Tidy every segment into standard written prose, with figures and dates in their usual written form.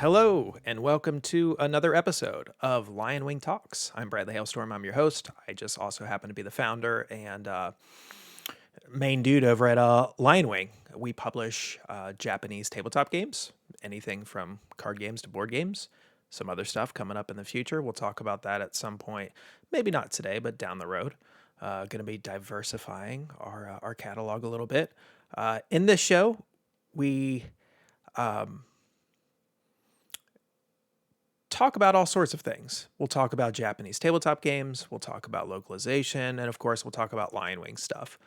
Hello, and welcome to another episode of LionWing Talks. I'm Bradley Hailstorm. I'm your host. I just also happen to be the founder and main dude over at LionWing. We publish Japanese tabletop games, anything from card games to board games, some other stuff coming up in the future. We'll talk about that at some point, maybe not today, but down the road. Going to be diversifying our catalog a little bit. In this show, we talk about all sorts of things. We'll talk about Japanese tabletop games, we'll talk about localization, and of course, we'll talk about LionWing stuff.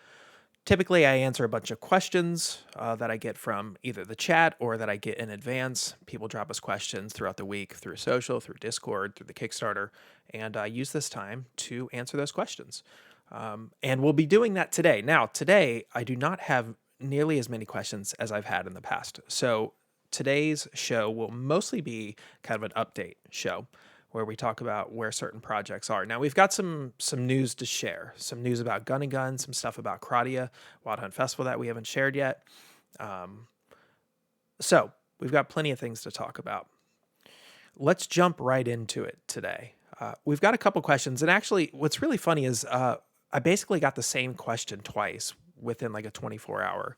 Typically, I answer a bunch of questions that I get from either the chat or that I get in advance. People drop us questions throughout the week through social, through Discord, through the Kickstarter, and I use this time to answer those questions. And we'll be doing that today. Now, today, I do not have nearly as many questions as I've had in the past. So today's show will mostly be kind of an update show where we talk about where certain projects are. Now, we've got some news to share, some news about Gun and Gun, some stuff about Kratia, Wild Hunt Festival that we haven't shared yet. So we've got plenty of things to talk about. Let's jump right into it today. We've got a couple questions, and actually what's really funny is I basically got the same question twice within like a 24-hour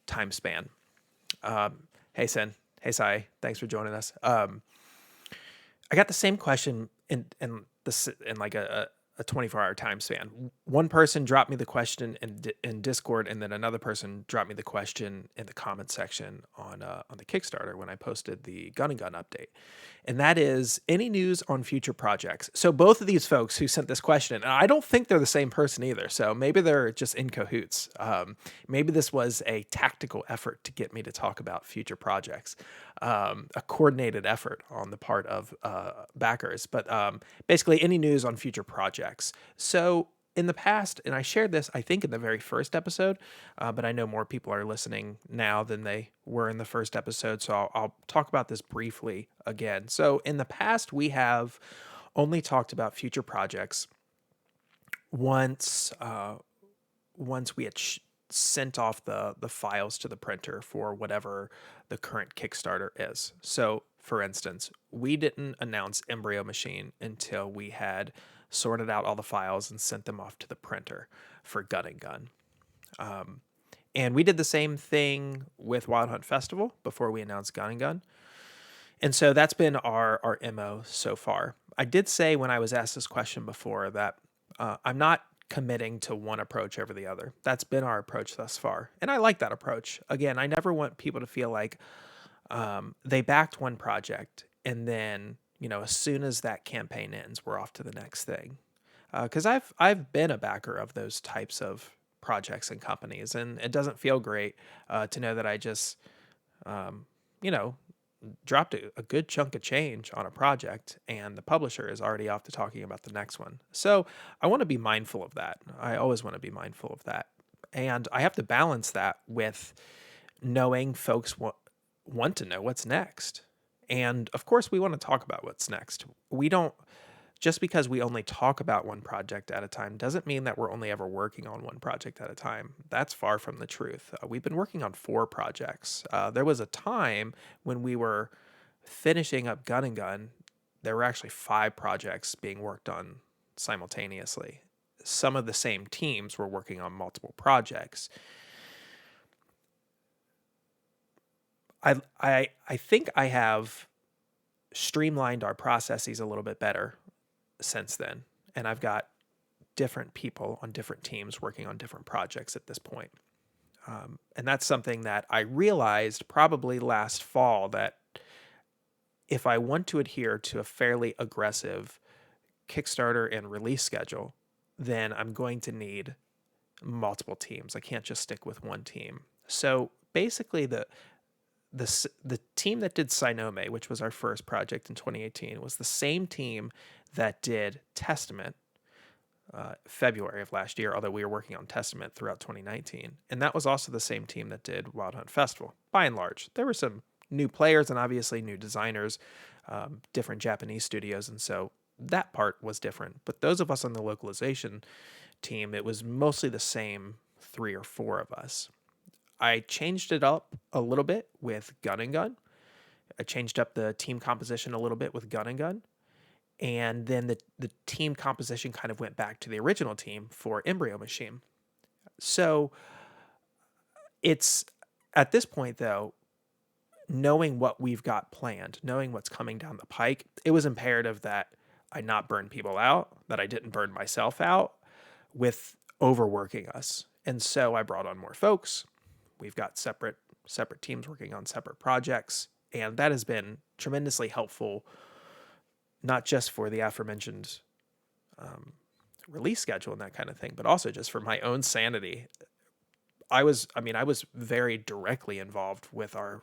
time span. Hey, Sin. Hey, Sai. Thanks for joining us. I got the same question in like a 24-hour time span. One person dropped me the question in Discord, and then another person dropped me the question in the comment section on the Kickstarter when I posted the Gun and Gun update. And that is, any news on future projects? So both of these folks who sent this question, and I don't think they're the same person either, so maybe they're just in cahoots. Maybe this was a tactical effort to get me to talk about future projects, a coordinated effort on the part of backers. But basically, any news on future projects. So in the past, and I shared this, I think, in the very first episode, but I know more people are listening now than they were in the first episode, so I'll talk about this briefly again. So in the past, we have only talked about future projects once we had sent off the files to the printer for whatever the current Kickstarter is. So, for instance, we didn't announce Embryo Machine until we had sorted out all the files and sent them off to the printer for Gun and Gun. And we did the same thing with Wild Hunt Festival before we announced Gun and Gun. And so that's been our MO so far. I did say when I was asked this question before that I'm not committing to one approach over the other. That's been our approach thus far. And I like that approach. Again, I never want people to feel like they backed one project and then, as soon as that campaign ends, we're off to the next thing. Because I've been a backer of those types of projects and companies, and it doesn't feel great to know that I just, dropped a good chunk of change on a project and the publisher is already off to talking about the next one. So I want to be mindful of that. I always want to be mindful of that. And I have to balance that with knowing folks want to know what's next. And of course, we want to talk about what's next. We don't, just because we only talk about one project at a time doesn't mean that we're only ever working on one project at a time. That's far from the truth. We've been working on 4 projects. There was a time when we were finishing up Gun and Gun, there were actually 5 projects being worked on simultaneously. Some of the same teams were working on multiple projects. I think I have streamlined our processes a little bit better since then, and I've got different people on different teams working on different projects at this point. And that's something that I realized probably last fall, that if I want to adhere to a fairly aggressive Kickstarter and release schedule, then I'm going to need multiple teams. I can't just stick with one team. So basically the team that did Sinome, which was our first project in 2018, was the same team that did Testament February of last year, although we were working on Testament throughout 2019. And that was also the same team that did Wild Hunt Festival, by and large. There were some new players and obviously new designers, different Japanese studios, and so that part was different. But those of us on the localization team, it was mostly the same 3 or 4 of us. I changed it up a little bit with Gun and Gun. I changed up the team composition a little bit with Gun and Gun. And then the team composition kind of went back to the original team for Embryo Machine. So it's at this point, though, knowing what we've got planned, knowing what's coming down the pike, it was imperative that I not burn people out, that I didn't burn myself out with overworking us. And so I brought on more folks. We've got separate teams working on separate projects, and that has been tremendously helpful, not just for the aforementioned release schedule and that kind of thing, but also just for my own sanity. I was very directly involved with our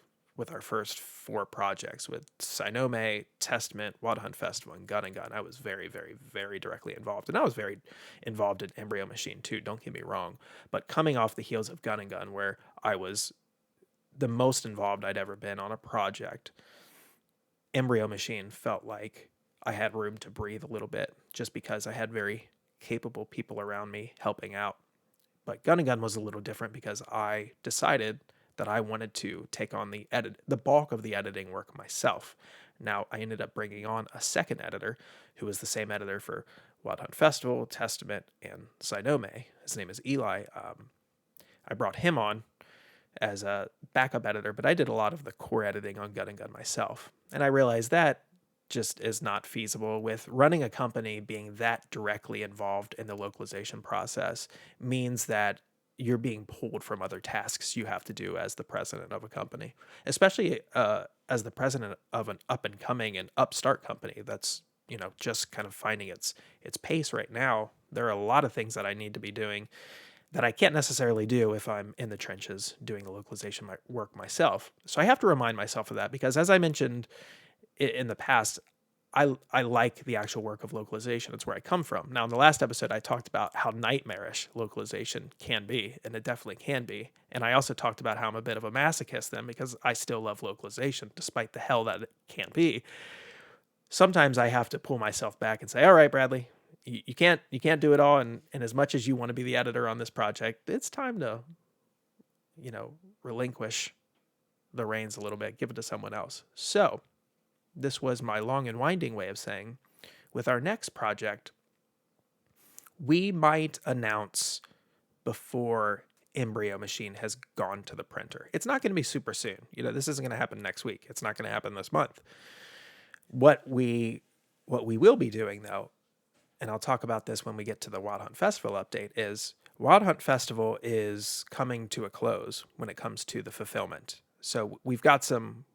first 4 projects with Sinome, Testament, Wild Hunt Festival, and Gun and Gun. I was very, very, very directly involved. And I was very involved in Embryo Machine too, don't get me wrong. But coming off the heels of Gun and Gun, where I was the most involved I'd ever been on a project, Embryo Machine felt like I had room to breathe a little bit just because I had very capable people around me helping out. But Gun and Gun was a little different because I decided that I wanted to take on the bulk of the editing work myself. Now, I ended up bringing on a second editor who was the same editor for Wild Hunt Festival, Testament, and Sinome. His name is Eli. I brought him on as a backup editor, but I did a lot of the core editing on Gun and Gun myself. And I realized that just is not feasible with running a company. Being that directly involved in the localization process means that you're being pulled from other tasks you have to do as the president of a company, especially as the president of an up and coming and upstart company that's, just kind of finding its pace right now. There are a lot of things that I need to be doing that I can't necessarily do if I'm in the trenches doing the localization work myself. So I have to remind myself of that because, as I mentioned in the past, I like the actual work of localization. It's where I come from. Now, in the last episode, I talked about how nightmarish localization can be, and it definitely can be. And I also talked about how I'm a bit of a masochist then because I still love localization, despite the hell that it can be. Sometimes I have to pull myself back and say, all right, Bradley, you can't do it all. And as much as you want to be the editor on this project, it's time to, relinquish the reins a little bit, give it to someone else. So this was my long and winding way of saying, with our next project, we might announce before Embryo Machine has gone to the printer. It's not going to be super soon. This isn't going to happen next week. It's not going to happen this month. What we will be doing, though, and I'll talk about this when we get to the Wild Hunt Festival update, is Wild Hunt Festival is coming to a close when it comes to the fulfillment. So we've got some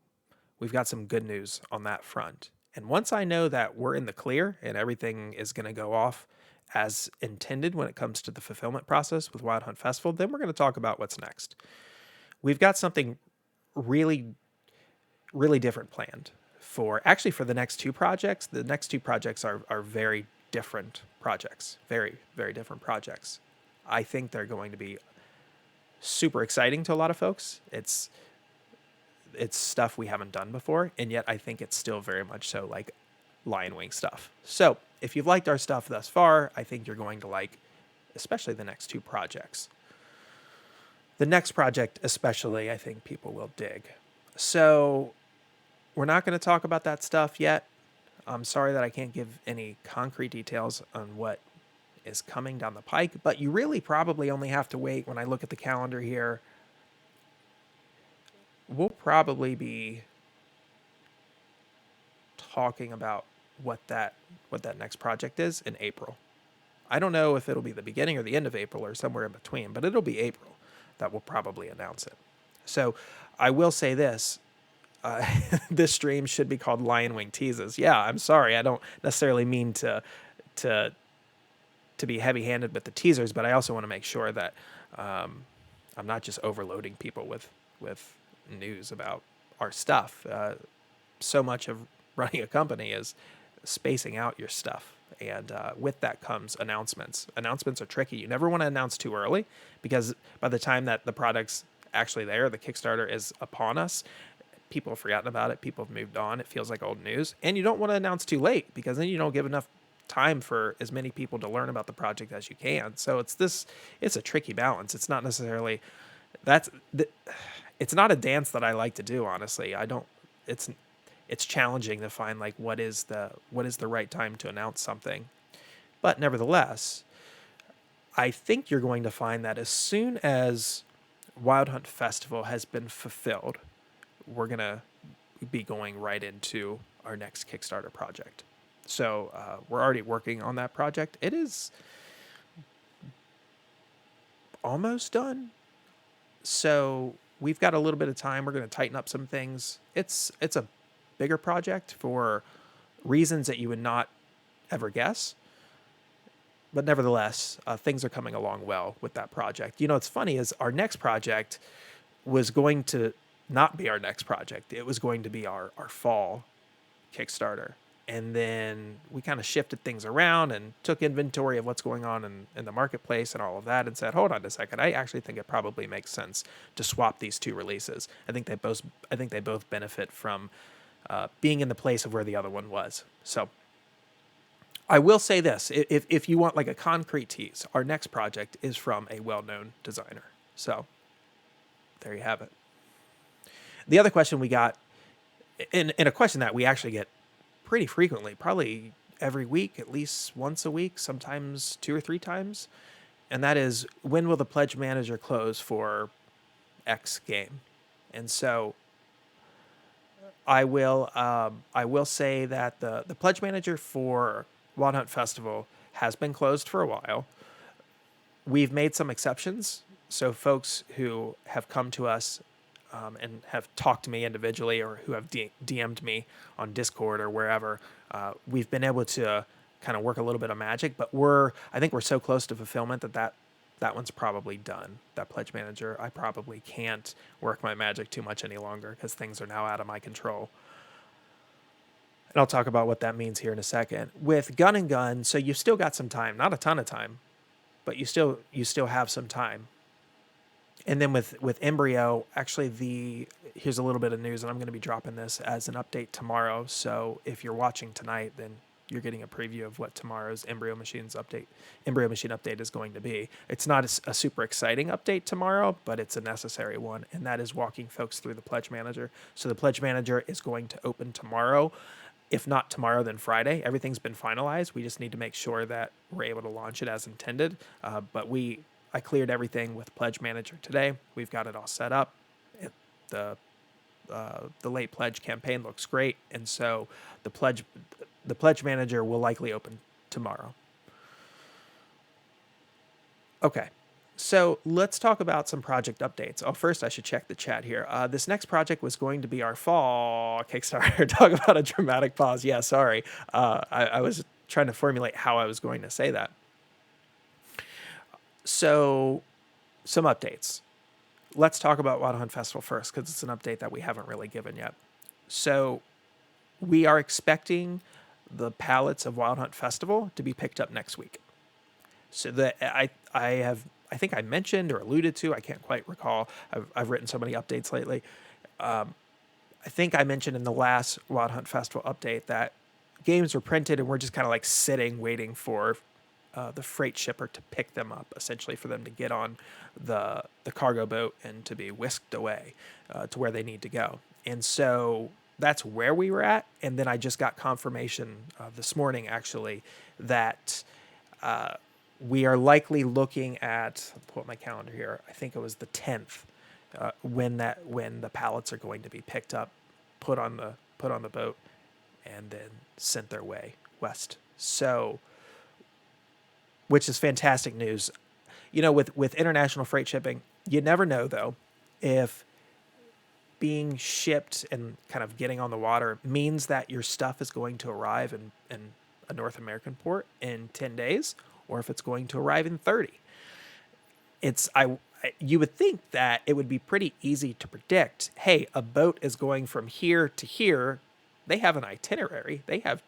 good news on that front. And once I know that we're in the clear and everything is going to go off as intended when it comes to the fulfillment process with Wild Hunt Festival, then we're going to talk about what's next. We've got something really, really different planned for the next 2 projects. The next 2 projects are very different projects, very, very different projects. I think they're going to be super exciting to a lot of folks. It's stuff we haven't done before, and yet I think it's still very much so like LionWing stuff. So if you've liked our stuff thus far, I think you're going to like especially the next 2 projects. The next project especially, I think people will dig. So we're not going to talk about that stuff yet. I'm sorry that I can't give any concrete details on what is coming down the pike, but you really probably only have to wait. When I look at the calendar here, we'll probably be talking about what that next project is in April. I don't know if it'll be the beginning or the end of April or somewhere in between, but it'll be April that we'll probably announce it. So I will say this. This stream should be called LionWing Teases. Yeah, I'm sorry. I don't necessarily mean to be heavy-handed with the teasers, but I also want to make sure that I'm not just overloading people with news about our stuff. So much of running a company is spacing out your stuff. And with that comes announcements. Announcements are tricky. You never want to announce too early because by the time that the product's actually there, the Kickstarter is upon us, people have forgotten about it. People have moved on. It feels like old news. And you don't want to announce too late because then you don't give enough time for as many people to learn about the project as you can. So it's a tricky balance. It's not necessarily, it's not a dance that I like to do, honestly. it's challenging to find like what is the right time to announce something. But nevertheless, I think you're going to find that as soon as Wild Hunt Festival has been fulfilled, we're going to be going right into our next Kickstarter project. So we're already working on that project. It is almost done. So we've got a little bit of time. We're going to tighten up some things. It's a bigger project for reasons that you would not ever guess. But nevertheless, things are coming along well with that project. You know, what's funny is our next project was going to not be our next project. It was going to be our fall Kickstarter. And then we kind of shifted things around and took inventory of what's going on in the marketplace and all of that and said, hold on a second, I actually think it probably makes sense to swap these two releases. I think they both benefit from being in the place of where the other one was. So I will say this, if you want like a concrete tease, our next project is from a well-known designer. So there you have it. The other question we got, in a question that we actually get pretty frequently, probably every week, at least once a week, sometimes 2 or 3 times, and that is, when will the pledge manager close for X game? And so I will say that the pledge manager for Wild Hunt Festival has been closed for a while. We've made some exceptions. So folks who have come to us and have talked to me individually, or who have DM'd me on Discord or wherever, we've been able to kind of work a little bit of magic. But I think we're so close to fulfillment that one's probably done. That pledge manager, I probably can't work my magic too much any longer because things are now out of my control. And I'll talk about what that means here in a second. With Gun and Gun, so you've still got some time, not a ton of time, but you still have some time. And then with Embryo, actually here's a little bit of news, and I'm going to be dropping this as an update tomorrow. So if you're watching tonight, then you're getting a preview of what tomorrow's Embryo Machine update is going to be. It's not a super exciting update tomorrow, but it's a necessary one, and that is walking folks through the Pledge Manager. So the Pledge Manager is going to open tomorrow. If not tomorrow, then Friday. Everything's been finalized. We just need to make sure that we're able to launch it as intended. But I cleared everything with Pledge Manager today. We've got it all set up. The late pledge campaign looks great, and so the pledge manager will likely open tomorrow. Okay, so let's talk about some project updates. Oh, first I should check the chat here. This next project was going to be our fall Kickstarter. Talk about a dramatic pause. Yeah, sorry. I was trying to formulate how I was going to say that. So, some updates. Let's talk about Wild Hunt Festival first, because it's an update that we haven't really given yet. So, we are expecting the pallets of Wild Hunt Festival to be picked up next week. So that I think I mentioned or alluded to, I can't quite recall. I've written so many updates lately. I think I mentioned in the last Wild Hunt Festival update that games were printed and we're just kind of like sitting, waiting for the freight shipper to pick them up, essentially for them to get on the cargo boat and to be whisked away to where they need to go. And so that's where we were at. And then I just got confirmation this morning, actually, that we are likely looking at, I'll pull up my calendar here, I think it was the 10th, when the pallets are going to be picked up, put on the boat, and then sent their way west. So, which is fantastic news. You know, with international freight shipping, you never know, though, if being shipped and kind of getting on the water means that your stuff is going to arrive in a North American port in 10 days, or if it's going to arrive in 30. You would think that it would be pretty easy to predict, hey, a boat is going from here to here. They have an itinerary. They have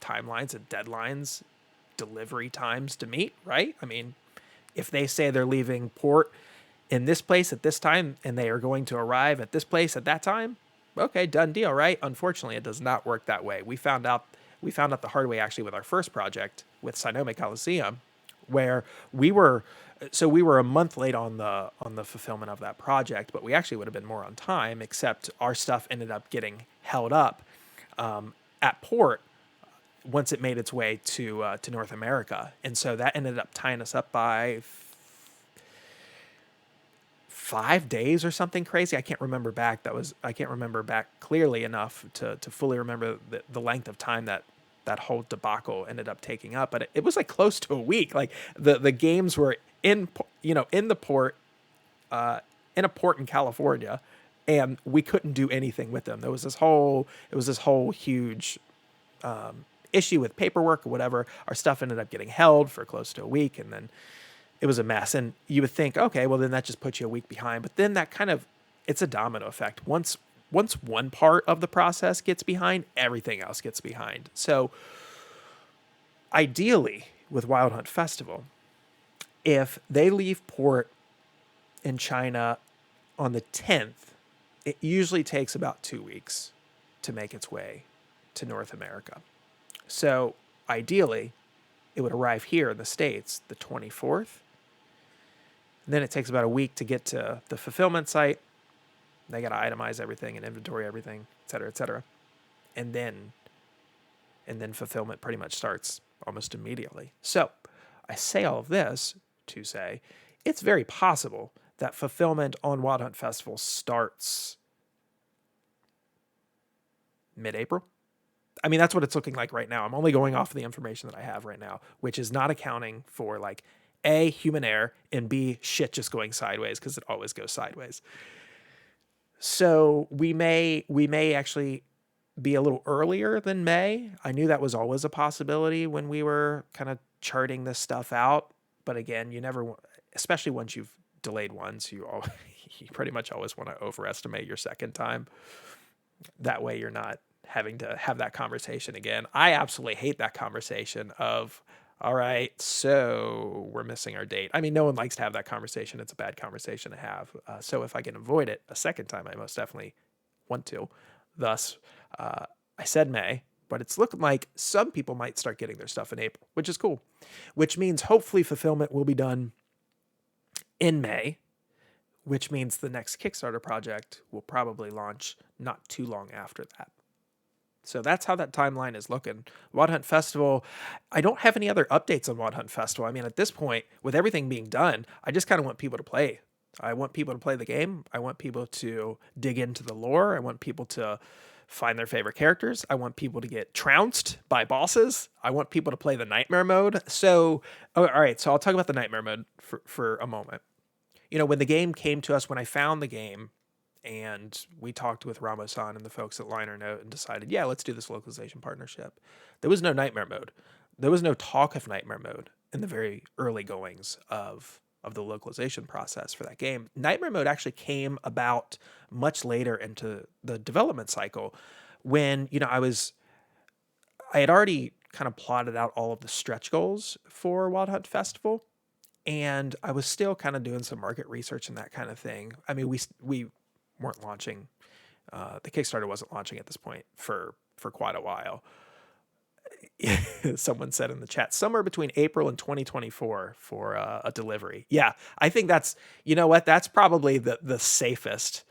timelines and deadlines, delivery times to meet, right? I mean, if they say they're leaving port in this place at this time and they are going to arrive at this place at that time, okay, done deal, right? Unfortunately, it does not work that way. We found out the hard way, actually, with our first project with Sonoma Coliseum, where we were a month late on the fulfillment of that project, but we actually would have been more on time, except our stuff ended up getting held up at port once it made its way to North America, and so that ended up tying us up by 5 days or something crazy. I can't remember back clearly enough to fully remember the length of time that whole debacle ended up taking up. But it was like close to a week. Like the games were in the port, in a port in California, and we couldn't do anything with them. There was this whole huge issue with paperwork or whatever. Our stuff ended up getting held for close to a week, and then it was a mess. And you would think, okay, well then that just puts you a week behind. But then it's a domino effect. Once one part of the process gets behind, everything else gets behind. So ideally, with Wild Hunt Festival, if they leave port in China on the 10th, it usually takes about 2 weeks to make its way to North America. So ideally, it would arrive here in the States the 24th. And then it takes about a week to get to the fulfillment site. They got to itemize everything and inventory everything, et cetera, et cetera. And then fulfillment pretty much starts almost immediately. So I say all of this to say it's very possible that fulfillment on Wild Hunt Festival starts mid-April. I mean, that's what it's looking like right now. I'm only going off of the information that I have right now, which is not accounting for like A, human error, and B, shit just going sideways, because it always goes sideways. So we may actually be a little earlier than May. I knew that was always a possibility when we were kind of charting this stuff out. But again, you never, especially once you've delayed once, you pretty much always want to overestimate your second time. That way you're not having to have that conversation again. I absolutely hate that conversation of, all right, so we're missing our date. I mean, no one likes to have that conversation. It's a bad conversation to have. So if I can avoid it a second time, I most definitely want to. Thus, I said May, but it's looking like some people might start getting their stuff in April, which is cool, which means hopefully fulfillment will be done in May, which means the next Kickstarter project will probably launch not too long after that. So that's how that timeline is looking. Wild Hunt Festival, I don't have any other updates on Wild Hunt Festival. I mean, at this point, with everything being done, I just kind of want people to play. I want people to play the game. I want people to dig into the lore. I want people to find their favorite characters. I want people to get trounced by bosses. I want people to play the nightmare mode. So, all right, so I'll talk about the nightmare mode for a moment. You know, when the game came to us, when I found the game, and we talked with Ramo-san and the folks at Liner Note and decided, yeah, let's do this localization partnership. There was no nightmare mode. There was no talk of nightmare mode in the very early goings of the localization process for that game. Nightmare mode actually came about much later into the development cycle when, you know, I had already kind of plotted out all of the stretch goals for Wild Hunt Festival, and I was still kind of doing some market research and that kind of thing. I mean, we weren't launching. The Kickstarter wasn't launching at this point for quite a while. Someone said in the chat, somewhere between April and 2024 for a delivery. Yeah, I think that's, you know what, that's probably the safest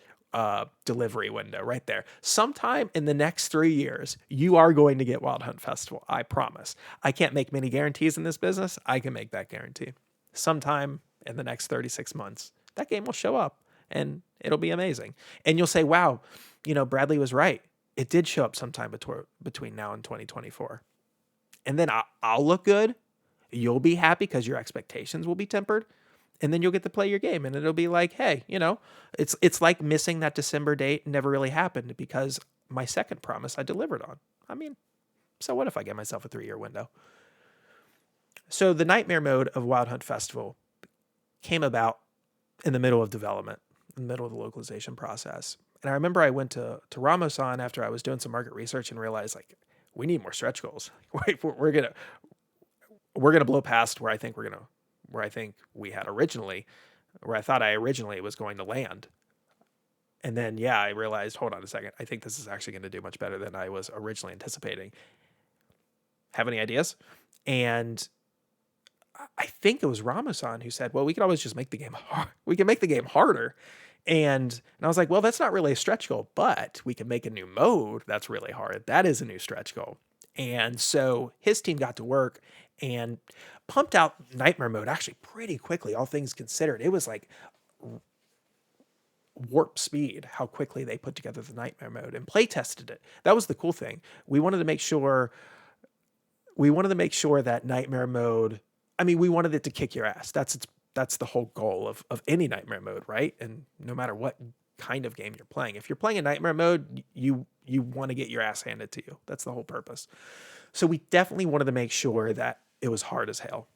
delivery window right there. Sometime in the next 3 years, you are going to get Wild Hunt Festival. I promise. I can't make many guarantees in this business. I can make that guarantee. Sometime in the next 36 months, that game will show up. And it'll be amazing. And you'll say, wow, you know, Bradley was right. It did show up sometime between now and 2024. And then I'll look good. You'll be happy because your expectations will be tempered. And then you'll get to play your game. And it'll be like, hey, you know, it's like missing that December date never really happened because my second promise I delivered on. I mean, so what if I get myself a 3-year window? So the nightmare mode of Wild Hunt Festival came about in the middle of development, in the middle of the localization process. And I remember I went to Ramo-san after I was doing some market research and realized, like, we need more stretch goals. We're gonna blow past where I think where I thought I originally was going to land. And then, yeah, I realized, hold on a second, I think this is actually going to do much better than I was originally anticipating. Have any ideas? And I think it was Ramo-san who said, well, we could always just make the game hard. We can make the game harder. And I was like, well, that's not really a stretch goal, but we can make a new mode that's really hard. That is a new stretch goal. And so his team got to work and pumped out nightmare mode actually pretty quickly, all things considered. It was like warp speed how quickly they put together the nightmare mode and play tested it. That was the cool thing. We wanted to make sure that nightmare mode, I mean, we wanted it to kick your ass. That's the whole goal of any nightmare mode, right? And no matter what kind of game you're playing, if you're playing a nightmare mode, you want to get your ass handed to you. That's the whole purpose. So we definitely wanted to make sure that it was hard as hell.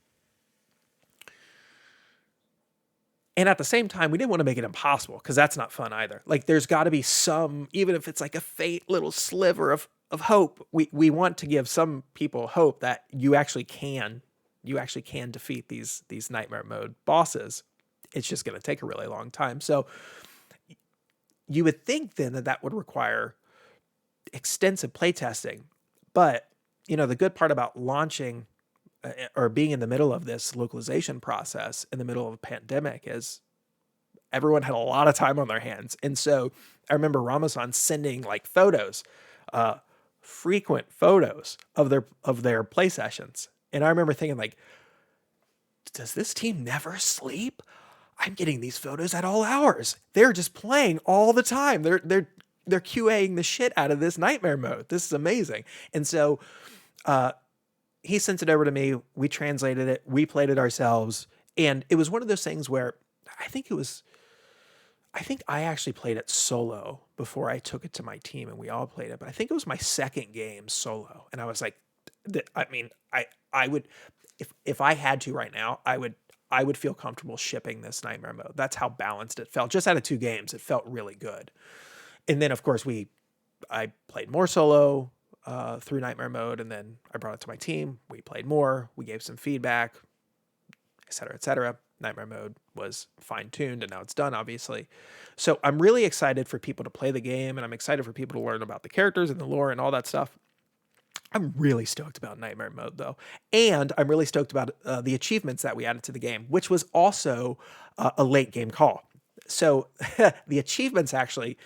And at the same time, we didn't want to make it impossible because that's not fun either. Like there's got to be some, even if it's like a faint little sliver of hope, we want to give some people hope that you actually can defeat these nightmare mode bosses. It's just going to take a really long time. So you would think then that would require extensive playtesting. But, the good part about launching or being in the middle of this localization process in the middle of a pandemic is everyone had a lot of time on their hands. And so I remember Ramazan sending like photos, frequent photos of their play sessions. And I remember thinking like, does this team never sleep? I'm getting these photos at all hours. They're just playing all the time. They're QAing the shit out of this nightmare mode. This is amazing. And so he sent it over to me. We translated it. We played it ourselves. And it was one of those things where I think I actually played it solo before I took it to my team and we all played it. But I think it was my second game solo. And I was like, I would, if I had to right now, I would feel comfortable shipping this nightmare mode. That's how balanced it felt. Just out of 2 games, it felt really good. And then of course I played more solo through nightmare mode, and then I brought it to my team. We played more. We gave some feedback, et cetera, et cetera. Nightmare mode was fine-tuned, and now it's done, obviously. So I'm really excited for people to play the game, and I'm excited for people to learn about the characters and the lore and all that stuff. I'm really stoked about nightmare mode, though. And I'm really stoked about the achievements that we added to the game, which was also a late game call. So the achievements actually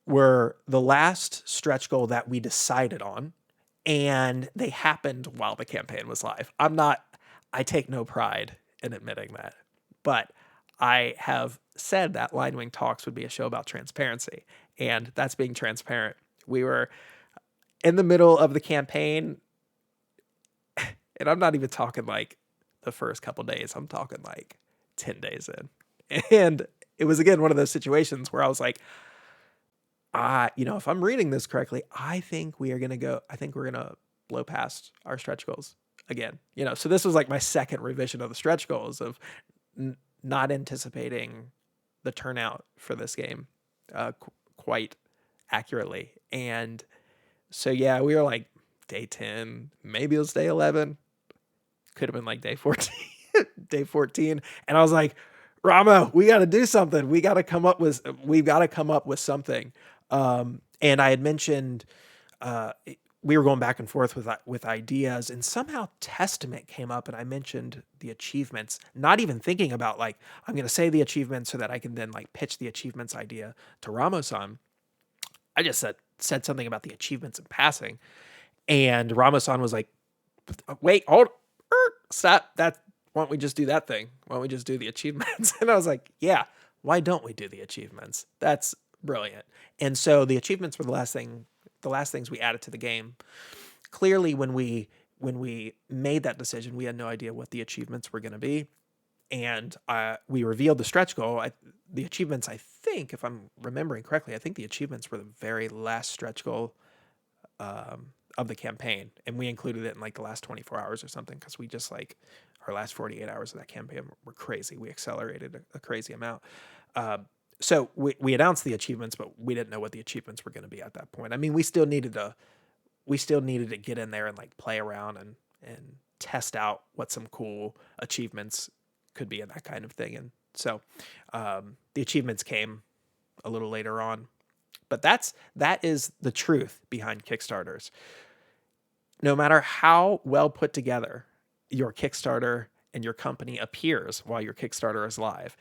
were the last stretch goal that we decided on, and they happened while the campaign was live. I take no pride in admitting that, but I have said that LionWing Talks would be a show about transparency, and that's being transparent. We were in the middle of the campaign, and I'm not even talking like the first couple days. I'm talking like 10 days in. And it was, again, one of those situations where I was like, if I'm reading this correctly, I think we're going to blow past our stretch goals again. So this was like my second revision of the stretch goals of not anticipating the turnout for this game quite accurately. And so, yeah, we were like day 10, maybe it was day 11. Could have been like day 14, day 14. And I was like, Ramo, we got to do something. We've got to come up with something. And I had mentioned, we were going back and forth with ideas, and somehow Testament came up, and I mentioned the achievements, not even thinking about like, I'm going to say the achievements so that I can then like pitch the achievements idea to Ramo-san. I just said something about the achievements in passing, and Ramo-san was like, wait, hold, stop that. Why don't we just do that thing? Why don't we just do the achievements? And I was like, yeah, why don't we do the achievements? That's brilliant. And so the achievements were the last things we added to the game. Clearly, when we made that decision, we had no idea what the achievements were going to be. And we revealed the stretch goal. The achievements, I think, if I'm remembering correctly, I think the achievements were the very last stretch goal of the campaign. And we included it in like the last 24 hours or something, because we just like our last 48 hours of that campaign were crazy. We accelerated a crazy amount. So we announced the achievements, but we didn't know what the achievements were going to be at that point. I mean, we still needed to get in there and like play around and test out what some cool achievements could be and that kind of thing. And so the achievements came a little later on, but that is the truth behind Kickstarters. No matter how well put together your Kickstarter and your company appears while your Kickstarter is live,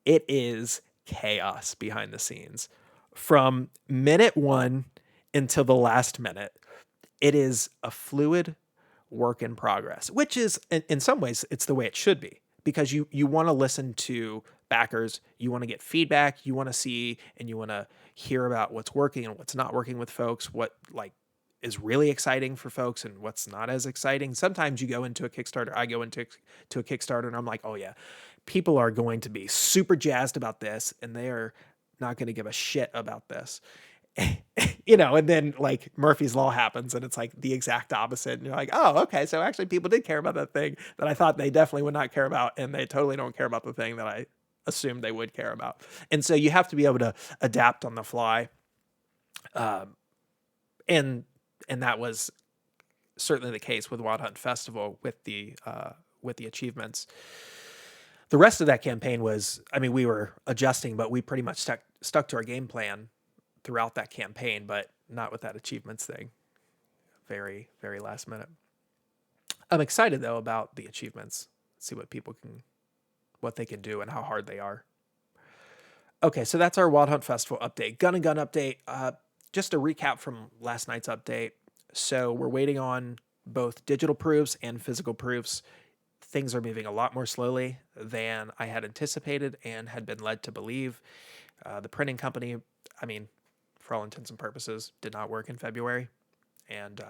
it is chaos behind the scenes from minute one until the last minute. It is a fluid work in progress, which is in some ways it's the way it should be, because you want to listen to backers, you want to get feedback, you want to see and you want to hear about what's working and what's not working with folks, what like is really exciting for folks and what's not as exciting. Sometimes you go into a Kickstarter, I go into a Kickstarter and I'm like, oh yeah, people are going to be super jazzed about this and they are not going to give a shit about this. And then like Murphy's Law happens and it's like the exact opposite. And you're like, oh, okay. So actually people did care about that thing that I thought they definitely would not care about. And they totally don't care about the thing that I assumed they would care about. And so you have to be able to adapt on the fly. And that was certainly the case with Wild Hunt Festival with the achievements. The rest of that campaign was, I mean, we were adjusting, but we pretty much stuck to our game plan throughout that campaign, but not with that achievements thing. Very, very last minute. I'm excited though about the achievements. See what they can do and how hard they are. Okay, so that's our Wild Hunt Festival update. Gun and Gun update. Just a recap from last night's update. So we're waiting on both digital proofs and physical proofs. Things are moving a lot more slowly than I had anticipated and had been led to believe. The printing company, I mean, for all intents and purposes, did not work in February. And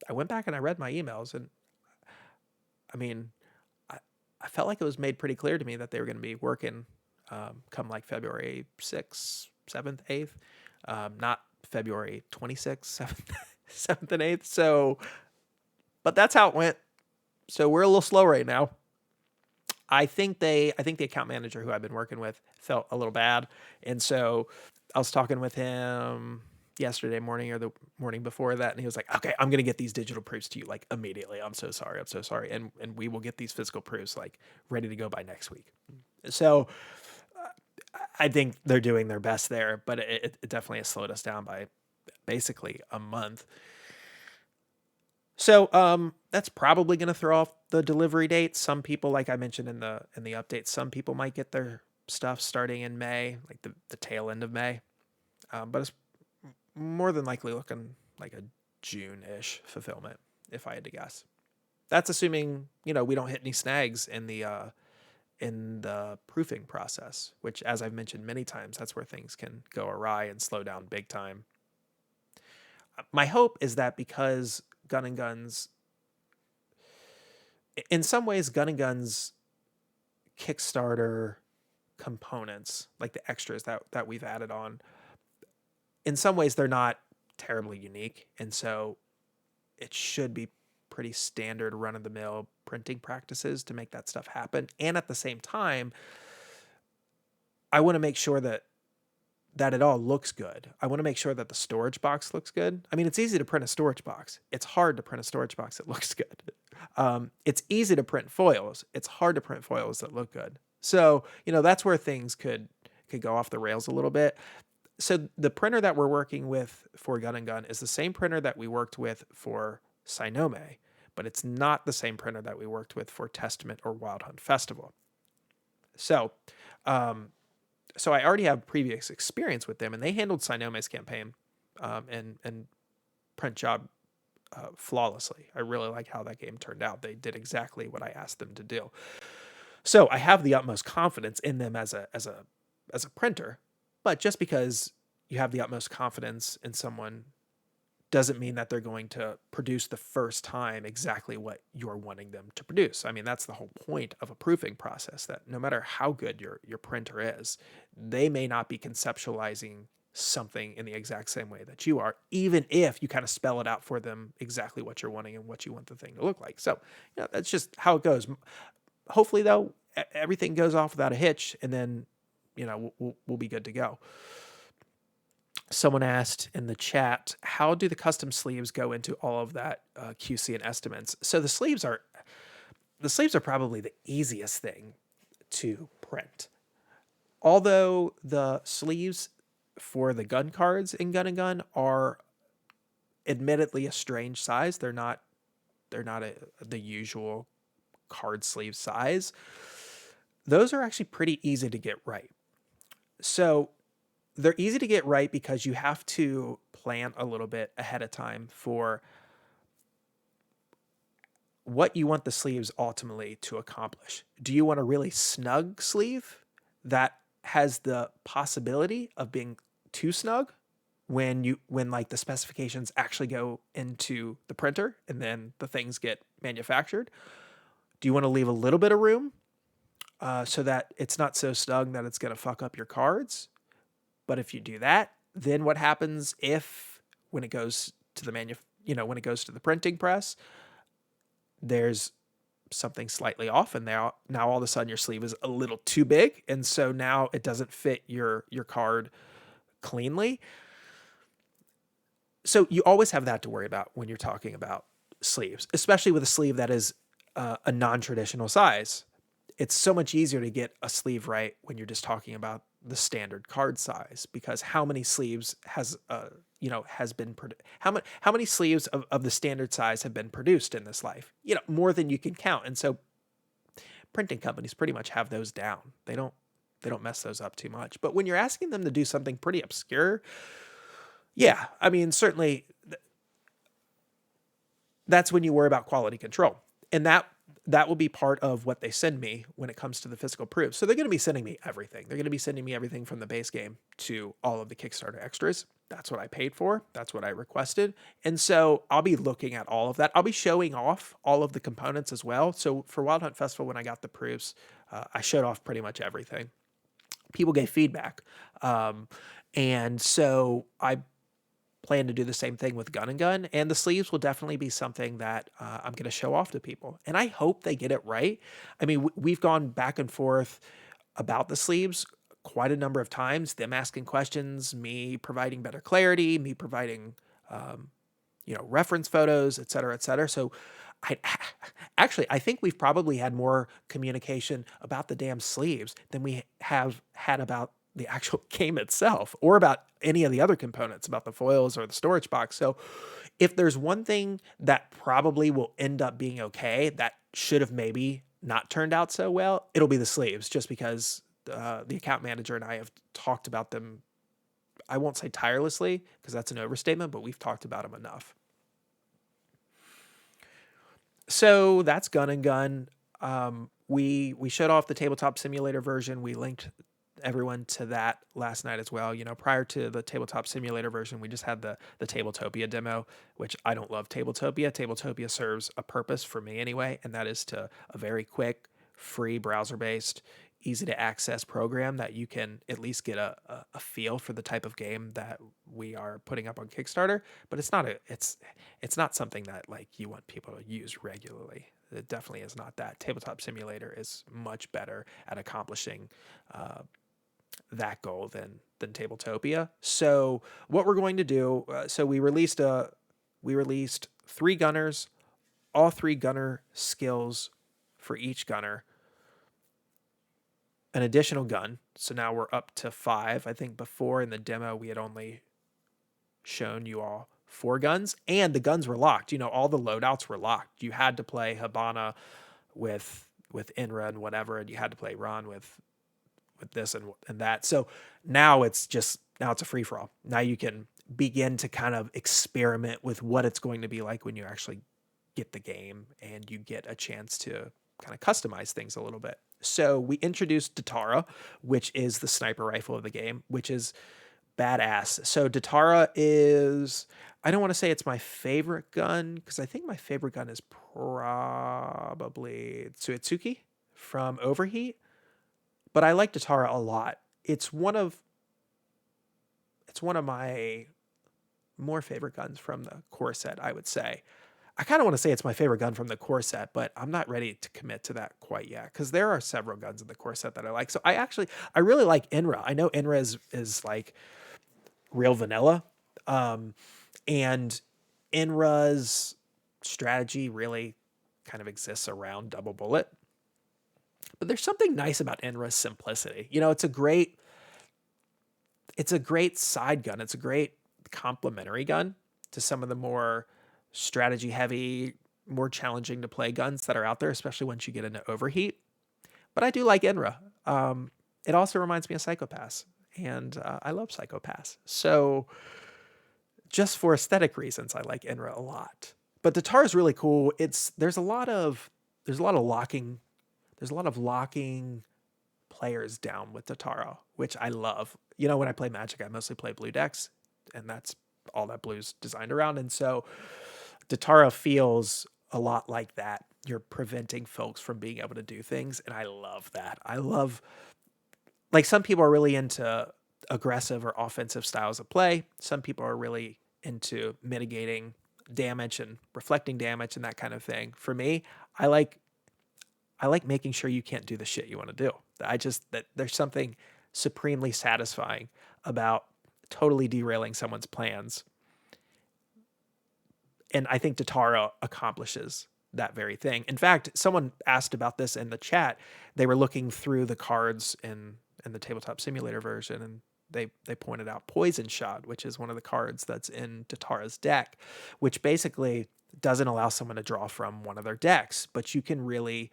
I went back and I read my emails, and I mean, I felt like it was made pretty clear to me that they were going to be working come like February 6th, 7th, 8th, not February 26th, 7th and 8th. So, but that's how it went. So we're a little slow right now. I think the account manager who I've been working with felt a little bad. And so I was talking with him yesterday morning or the morning before that. And he was like, okay, I'm going to get these digital proofs to you like immediately. I'm so sorry. And we will get these physical proofs like ready to go by next week. So I think they're doing their best there, but it definitely has slowed us down by basically a month. So that's probably going to throw off the delivery date. Some people, like I mentioned in the update, some people might get their stuff starting in May, like the tail end of May. But it's more than likely looking like a June-ish fulfillment, if I had to guess. That's assuming, we don't hit any snags in the proofing process, which, as I've mentioned many times, that's where things can go awry and slow down big time. My hope is that because Gun and Guns, in some ways, Gun and Guns Kickstarter components, like the extras that we've added on, in some ways they're not terribly unique, and so it should be pretty standard run-of-the-mill printing practices to make that stuff happen. And at the same time, I want to make sure that it all looks good. I want to make sure that the storage box looks good. I mean, it's easy to print a storage box. It's hard to print a storage box that looks good. It's easy to print foils. It's hard to print foils that look good. So, that's where things could go off the rails a little bit. So the printer that we're working with for Gun and Gun is the same printer that we worked with for Sinome, but it's not the same printer that we worked with for Testament or Wild Hunt Festival. So I already have previous experience with them, and they handled Sinome's campaign and print job flawlessly. I really like how that game turned out. They did exactly what I asked them to do. So I have the utmost confidence in them as a printer, but just because you have the utmost confidence in someone doesn't mean that they're going to produce the first time exactly what you're wanting them to produce. I mean, that's the whole point of a proofing process, that no matter how good your printer is, they may not be conceptualizing something in the exact same way that you are, even if you kind of spell it out for them exactly what you're wanting and what you want the thing to look like. So, that's just how it goes. Hopefully, though, everything goes off without a hitch, and then, we'll be good to go. Someone asked in the chat, how do the custom sleeves go into all of that QC and estimates? So the sleeves are probably the easiest thing to print. Although the sleeves for the gun cards in Gun and Gun are admittedly a strange size. They're not the usual card sleeve size. those are actually pretty easy to get right. So they're easy to get right because you have to plan a little bit ahead of time for what you want the sleeves ultimately to accomplish. Do you want a really snug sleeve that has the possibility of being too snug when like the specifications actually go into the printer and then the things get manufactured? Do you want to leave a little bit of room so that it's not so snug that it's going to fuck up your cards? But if you do that, then what happens if when it goes to the when it goes to the printing press, there's something slightly off, and now all of a sudden your sleeve is a little too big, and so now it doesn't fit your card cleanly. So you always have that to worry about when you're talking about sleeves, especially with a sleeve that is a non-traditional size. It's so much easier to get a sleeve right when you're just talking about the standard card size, because how many sleeves has been how many sleeves of the standard size have been produced in this life? More than you can count. And so printing companies pretty much have those down. They don't mess those up too much. But when you're asking them to do something pretty obscure, yeah, I mean, certainly that's when you worry about quality control. And that will be part of what they send me when it comes to the physical proofs. So they're going to be sending me everything. They're going to be sending me everything from the base game to all of the Kickstarter extras. That's what I paid for. That's what I requested. And so I'll be looking at all of that. I'll be showing off all of the components as well. So for Wild Hunt Festival, when I got the proofs, I showed off pretty much everything. People gave feedback. And so I plan to do the same thing with Gun and Gun, and the sleeves will definitely be something that I'm going to show off to people, and I hope they get it right. I mean, we've gone back and forth about the sleeves quite a number of times, them asking questions, me providing better clarity, me providing reference photos, et cetera, et cetera. So I think we've probably had more communication about the damn sleeves than we have had about the actual game itself, or about any of the other components, about the foils or the storage box. So if there's one thing that probably will end up being okay, that should have maybe not turned out so well, it'll be the sleeves, just because the account manager and I have talked about them. I won't say tirelessly, because that's an overstatement, but we've talked about them enough. So that's Gun and Gun. We showed off the tabletop simulator version. We linked everyone to that last night as well. Prior to the tabletop simulator version, we just had the Tabletopia demo, which I don't love Tabletopia. Tabletopia serves a purpose for me anyway, and that is to a very quick, free, browser-based, easy to access program that you can at least get a feel for the type of game that we are putting up on Kickstarter. But it's not something that like you want people to use regularly. It definitely is not that. Tabletop Simulator is much better at accomplishing that goal than Tabletopia. So what we're going to do, so we released 3 gunners, all 3 gunner skills for each gunner, an additional gun. So now we're up to 5. I think before in the demo we had only shown you all 4 guns, and the guns were locked. All the loadouts were locked. You had to play Habana with Inra and whatever, and you had to play Ron with this and that. So now it's a free for all. Now you can begin to kind of experiment with what it's going to be like when you actually get the game and you get a chance to kind of customize things a little bit. So we introduced Datara, which is the sniper rifle of the game, which is badass. So Datara is, I don't want to say it's my favorite gun, because I think my favorite gun is probably Tsuetsuki from Overheat. But I like Datara a lot. It's one of my more favorite guns from the core set, I would say. I kind of want to say it's my favorite gun from the core set, but I'm not ready to commit to that quite yet, because there are several guns in the core set that I like. So I really like Inra. I know Inra is like real vanilla. And Inra's strategy really kind of exists around double bullet. But there's something nice about Inra's simplicity. It's a great side gun. It's a great complementary gun to some of the more strategy heavy, more challenging to play guns that are out there, especially once you get into Overheat. but I do like Inra. It also reminds me of Psychopaths, and I love Psychopaths. So just for aesthetic reasons, I like Inra a lot. But Datar is really cool. There's a lot of locking players down with Tataro, which I love. When I play Magic, I mostly play blue decks, and that's all that blue's designed around. And so Tataro feels a lot like that. You're preventing folks from being able to do things, and I love that. I love, like, some people are really into aggressive or offensive styles of play. Some people are really into mitigating damage and reflecting damage and that kind of thing. For me, I like making sure you can't do the shit you want to do. That there's something supremely satisfying about totally derailing someone's plans. And I think Tataro accomplishes that very thing. In fact, someone asked about this in the chat. They were looking through the cards in the Tabletop Simulator version, and they pointed out Poison Shot, which is one of the cards that's in Tataro's deck, which basically doesn't allow someone to draw from one of their decks, but you can really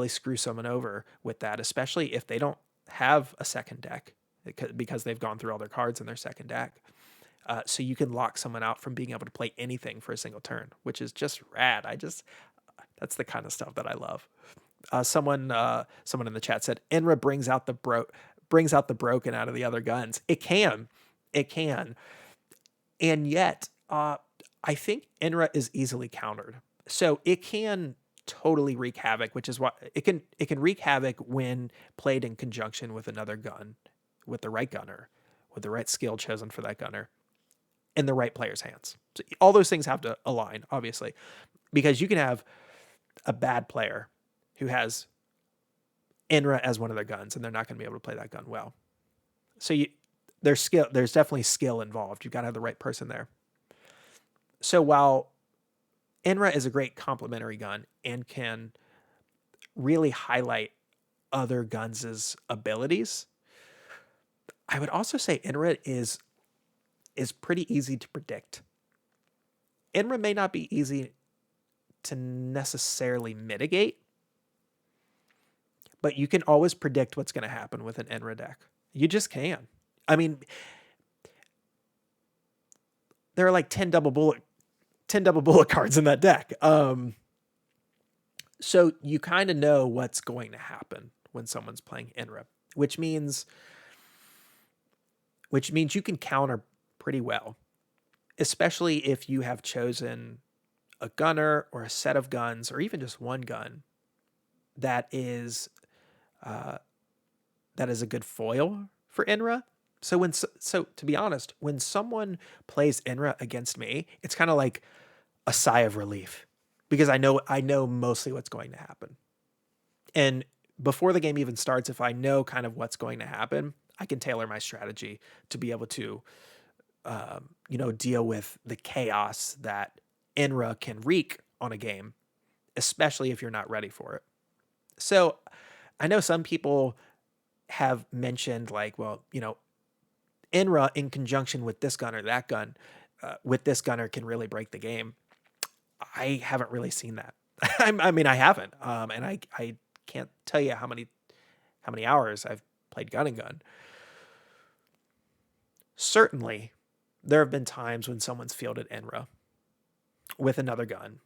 screw someone over with that, especially if they don't have a second deck because they've gone through all their cards in their second deck. So you can lock someone out from being able to play anything for a single turn, which is just rad. That's the kind of stuff that I love. Someone in the chat said Enra brings out the broken out of the other guns. It can, and yet I think Enra is easily countered. So it can totally wreak havoc, which is why it can wreak havoc when played in conjunction with another gun, with the right gunner, with the right skill chosen for that gunner, in the right player's hands. So all those things have to align, obviously, because you can have a bad player who has Enra as one of their guns, and they're not going to be able to play that gun well. So there's definitely skill involved. You've got to have the right person there. So while Enra is a great complementary gun and can really highlight other guns' abilities, I would also say Enra is pretty easy to predict. Enra may not be easy to necessarily mitigate, but you can always predict what's going to happen with an Enra deck. You just can. I mean, there are like 10 double bullet cards in that deck. So you kind of know what's going to happen when someone's playing Enra, which means you can counter pretty well, especially if you have chosen a gunner or a set of guns or even just one gun that is a good foil for Enra. So to be honest, when someone plays Enra against me, it's kind of like a sigh of relief because I know mostly what's going to happen. And before the game even starts, if I know kind of what's going to happen, I can tailor my strategy to be able to, deal with the chaos that Enra can wreak on a game, especially if you're not ready for it. So I know some people have mentioned like, well, Enra in conjunction with this gun or that gun, with this gunner can really break the game. I haven't really seen that. I haven't, and I can't tell you how many hours I've played gun and gun. Certainly, there have been times when someone's fielded Enra with another gun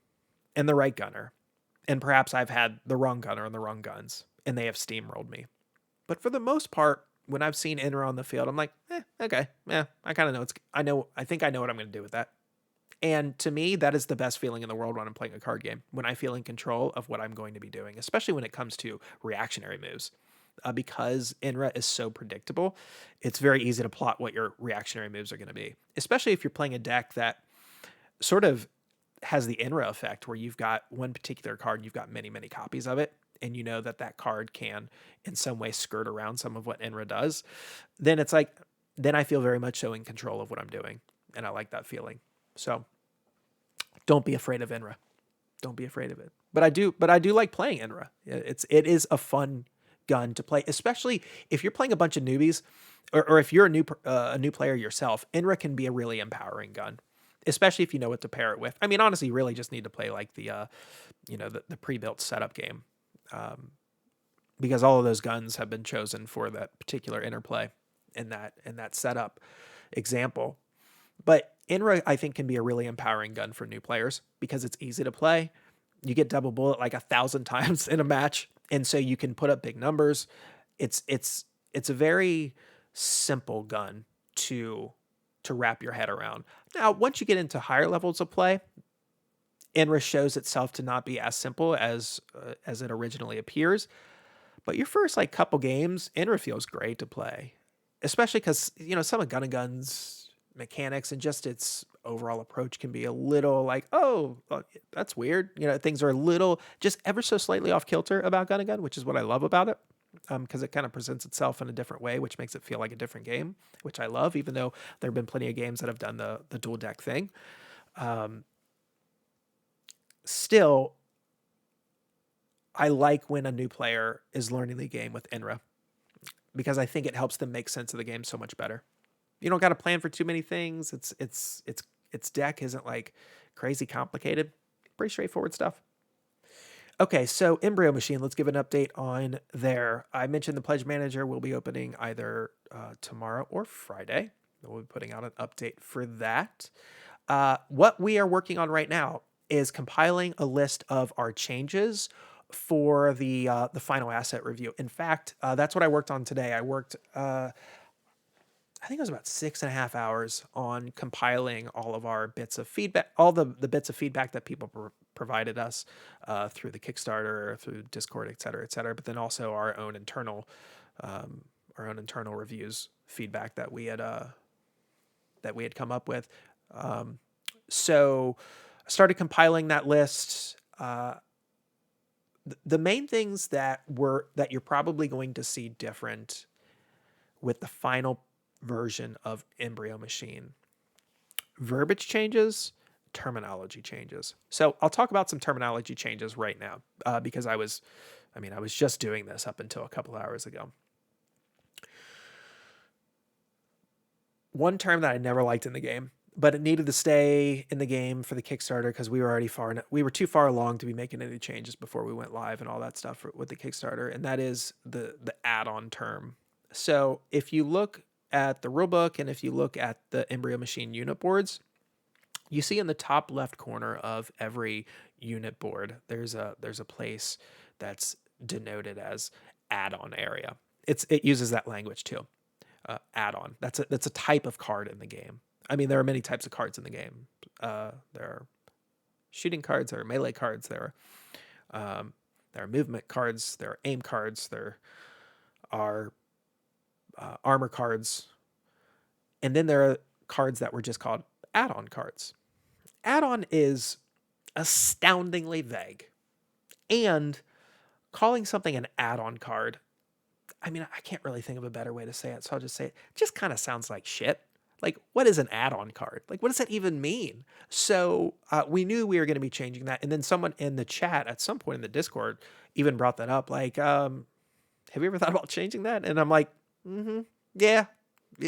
and the right gunner, and perhaps I've had the wrong gunner and the wrong guns, and they have steamrolled me. But for the most part, when I've seen Enra on the field, I'm like, okay, I kind of know I think I know what I'm going to do with that. And to me, that is the best feeling in the world when I'm playing a card game, when I feel in control of what I'm going to be doing, especially when it comes to reactionary moves. Because Enra is so predictable, it's very easy to plot what your reactionary moves are going to be, especially if you're playing a deck that sort of has the Enra effect where you've got one particular card, you've got many, many copies of it, and you know that card can in some way skirt around some of what Enra does. Then it's like, then I feel very much so in control of what I'm doing, and I like that feeling. So don't be afraid of Enra. Don't be afraid of it. But I do like playing Enra. It is a fun gun to play, especially if you're playing a bunch of newbies, or if you're a new player yourself. Enra can be a really empowering gun, especially if you know what to pair it with. I mean, honestly, you really just need to play like the pre-built setup game, because all of those guns have been chosen for that particular interplay in that setup example. But INRA, I think, can be a really empowering gun for new players because it's easy to play. You get double bullet like 1,000 times in a match, and so you can put up big numbers. It's a very simple gun to wrap your head around. Now, once you get into higher levels of play, INRA shows itself to not be as simple as it originally appears. But your first like couple games, INRA feels great to play, especially because some of Gun and Gun's mechanics and just its overall approach can be a little like, oh, that's weird. Things are a little just ever so slightly off kilter about Gun and Gun, which is what I love about it. Because it kind of presents itself in a different way, which makes it feel like a different game, which I love, even though there have been plenty of games that have done the dual deck thing. Still, I like when a new player is learning the game with INRA because I think it helps them make sense of the game so much better. You don't got to plan for too many things. Its deck isn't like crazy complicated. Pretty straightforward stuff. Okay, so Embryo Machine, let's give an update on there. I mentioned the Pledge Manager will be opening either tomorrow or Friday. We'll be putting out an update for that. What we are working on right now is compiling a list of our changes for the final asset review. In fact, that's what I worked on today. I worked, I think it was about 6.5 hours on compiling all of our bits of feedback, all the bits of feedback that people provided us through the Kickstarter, through Discord, et cetera, but then also our own internal reviews feedback that we had come up with. So I started compiling that list. The main things that you're probably going to see different with the final version of Embryo Machine: verbiage changes, terminology changes. So I'll talk about some terminology changes right now because I was just doing this up until a couple hours ago. One term that I never liked in the game, but it needed to stay in the game for the Kickstarter because we were too far along to be making any changes before we went live and all that stuff with the Kickstarter, and that is the add-on term. So if you look at the rulebook and if you look at the Embryo Machine unit boards, you see in the top left corner of every unit board, there's a place that's denoted as add-on area. It uses that language too. Add-on. That's a type of card in the game. I mean, there are many types of cards in the game. There are shooting cards, there are melee cards, there are movement cards, there are aim cards, there are armor cards, and then there are cards that were just called add-on cards. Add-on is astoundingly vague, and calling something an add-on card, I mean, I can't really think of a better way to say it, so I'll just say it just kind of sounds like shit. Like, what is an add-on card? Like, what does that even mean? So we knew we were going to be changing that. And then someone in the chat at some point in the Discord even brought that up. Like, have you ever thought about changing that? And I'm like, yeah,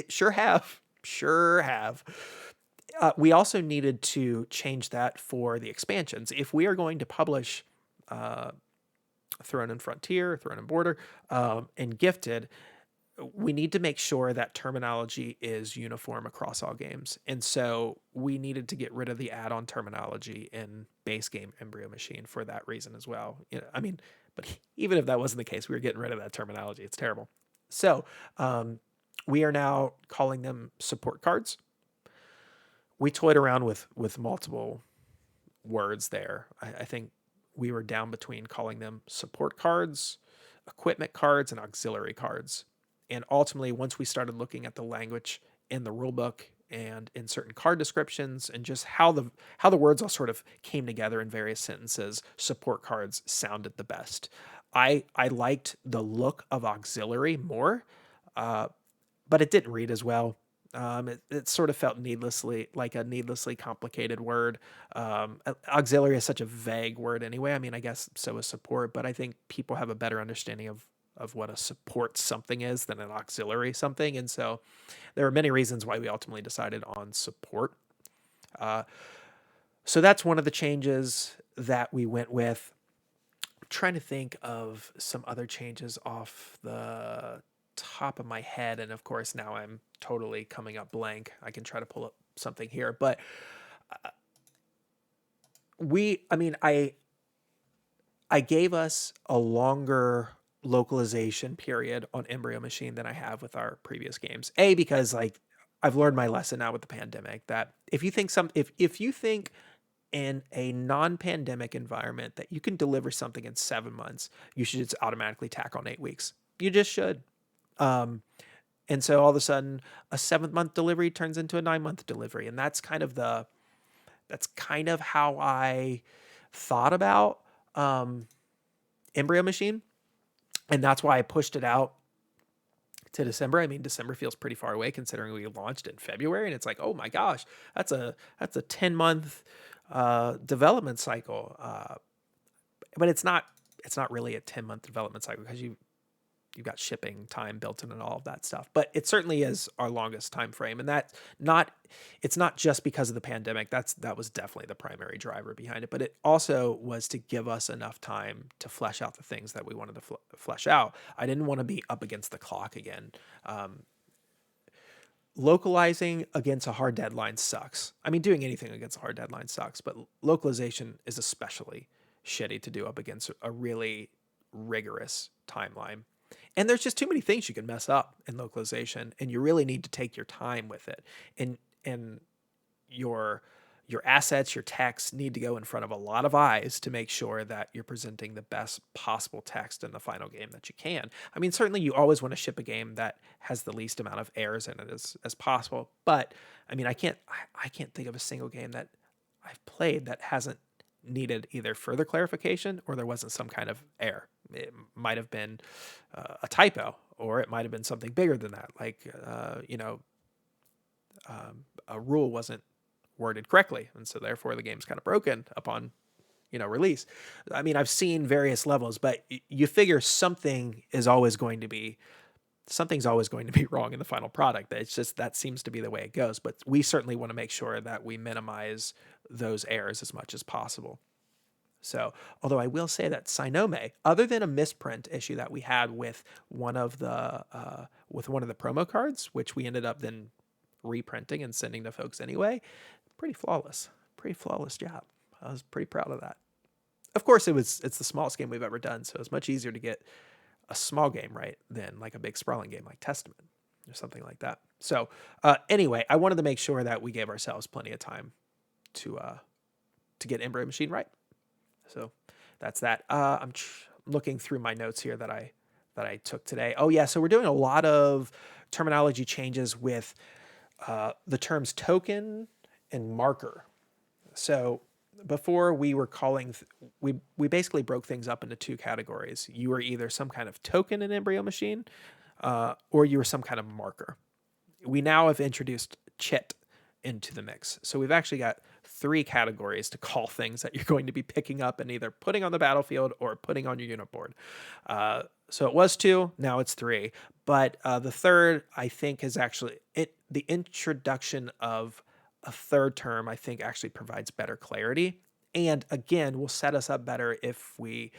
sure have. We also needed to change that for the expansions. If we are going to publish Throne and Frontier, Throne and Border, and Gifted, we need to make sure that terminology is uniform across all games. And so we needed to get rid of the add-on terminology in base game Embryo Machine for that reason as well. But even if that wasn't the case, we were getting rid of that terminology. It's terrible. So we are now calling them support cards. We toyed around with multiple words there. I think we were down between calling them support cards, equipment cards, and auxiliary cards. And ultimately, once we started looking at the language in the rulebook and in certain card descriptions and just how the words all sort of came together in various sentences, support cards sounded the best. I liked the look of auxiliary more, but it didn't read as well. It sort of felt needlessly complicated word. Auxiliary is such a vague word anyway. I mean, I guess so is support, but I think people have a better understanding of what a support something is than an auxiliary something. And so there are many reasons why we ultimately decided on support. So that's one of the changes that we went with. trying to think of some other changes off the top of my head, and of course now I'm totally coming up blank. I can try to pull up something here, but I mean, I gave us a longer localization period on Embryo Machine than I have with our previous games. Because like I've learned my lesson now with the pandemic that if you think in a non-pandemic environment that you can deliver something in 7 months, you should just automatically tack on 8 weeks. You just should. Um, and so all of a sudden, a 7th month delivery turns into a 9-month delivery, and that's kind of how I thought about Embryo Machine, and that's why I pushed it out to December. I mean, December feels pretty far away considering we launched in February, and it's like, oh my gosh, that's a 10-month development cycle. But it's not really a 10-month development cycle because you've got shipping time built in and all of that stuff. But it certainly is our longest time frame, and it's not just because of the pandemic. That was definitely the primary driver behind it, but it also was to give us enough time to flesh out the things that we wanted to flesh out. I didn't want to be up against the clock again. Localizing against a hard deadline sucks. I mean, doing anything against a hard deadline sucks, but localization is especially shitty to do up against a really rigorous timeline. And there's just too many things you can mess up in localization, and you really need to take your time with it. And your assets, your text need to go in front of a lot of eyes to make sure that you're presenting the best possible text in the final game that you can. I mean, certainly you always want to ship a game that has the least amount of errors in it as possible. But I mean, I can't think of a single game that I've played that hasn't needed either further clarification or there wasn't some kind of error. It might have been a typo, or it might have been something bigger than that, like a rule wasn't worded correctly, and so therefore the game's kind of broken upon release. I mean, I've seen various levels, but you figure something's always going to be wrong in the final product. It's just that seems to be the way it goes. But we certainly want to make sure that we minimize those errors as much as possible. So, although I will say that Sinome, other than a misprint issue that we had with one of the promo cards, which we ended up then reprinting and sending to folks anyway, pretty flawless job. I was pretty proud of that. Of course, it's the smallest game we've ever done, so it's much easier to get a small game right than like a big sprawling game like Testament or something like that. So anyway, I wanted to make sure that we gave ourselves plenty of time to get Embryo Machine right. So that's that. I'm looking through my notes here that I took today. Oh yeah, so we're doing a lot of terminology changes with the terms token and marker. So before we were calling, we basically broke things up into two categories. You were either some kind of token in Embryo Machine, or you were some kind of marker. We now have introduced chit into the mix. So we've actually got 3 categories to call things that you're going to be picking up and either putting on the battlefield or putting on your unit board. So it was 2, now it's 3. But the third, I think, is actually the introduction of a third term, I think, actually provides better clarity. And again, will set us up better if we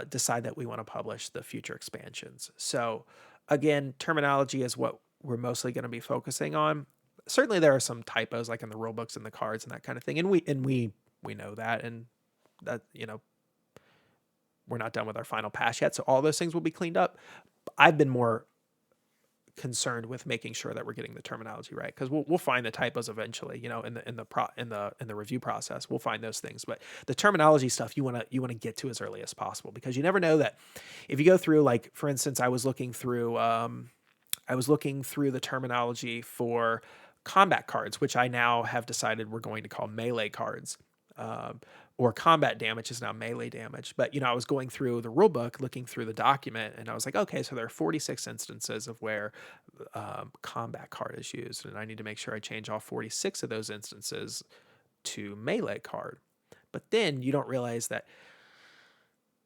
decide that we want to publish the future expansions. So again, terminology is what we're mostly going to be focusing on. Certainly there are some typos like in the rule books and the cards and that kind of thing. And we know that, and that, we're not done with our final patch yet. So all those things will be cleaned up. I've been more concerned with making sure that we're getting the terminology right, because we'll find the typos eventually, in the review process. We'll find those things, but the terminology stuff you want to get to as early as possible, because you never know that if you go through, like for instance, I was looking through the terminology for combat cards, which I now have decided we're going to call melee cards. Or combat damage is now melee damage. But, I was going through the rule book, looking through the document, and I was like, okay, so there are 46 instances of where combat card is used. And I need to make sure I change all 46 of those instances to melee card. But then you don't realize that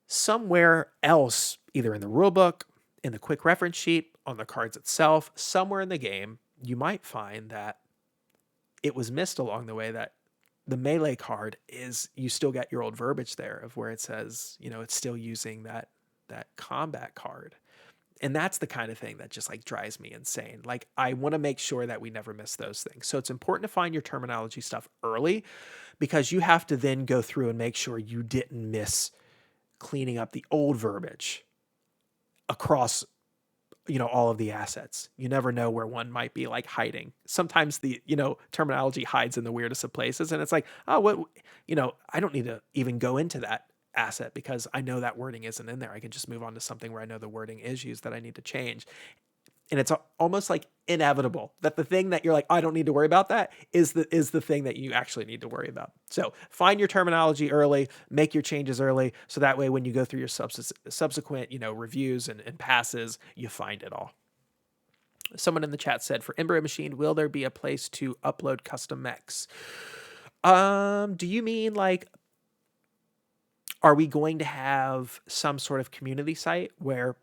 somewhere else, either in the rule book, in the quick reference sheet, on the cards itself, somewhere in the game, you might find that it was missed along the way that the melee card is you still got your old verbiage there of where it says, it's still using that combat card. And that's the kind of thing that just like drives me insane. Like, I want to make sure that we never miss those things. So it's important to find your terminology stuff early, because you have to then go through and make sure you didn't miss cleaning up the old verbiage across all of the assets. You never know where one might be like hiding. Sometimes the terminology hides in the weirdest of places, and it's like, oh, what, I don't need to even go into that asset because I know that wording isn't in there. I can just move on to something where I know the wording is used that I need to change. And it's almost like inevitable that the thing that you're like, I don't need to worry about that, is the thing that you actually need to worry about. So find your terminology early, make your changes early, so that way when you go through your subsequent reviews and passes, you find it all. Someone in the chat said, for Embryo Machine, will there be a place to upload custom mechs? Do you mean like, are we going to have some sort of community site where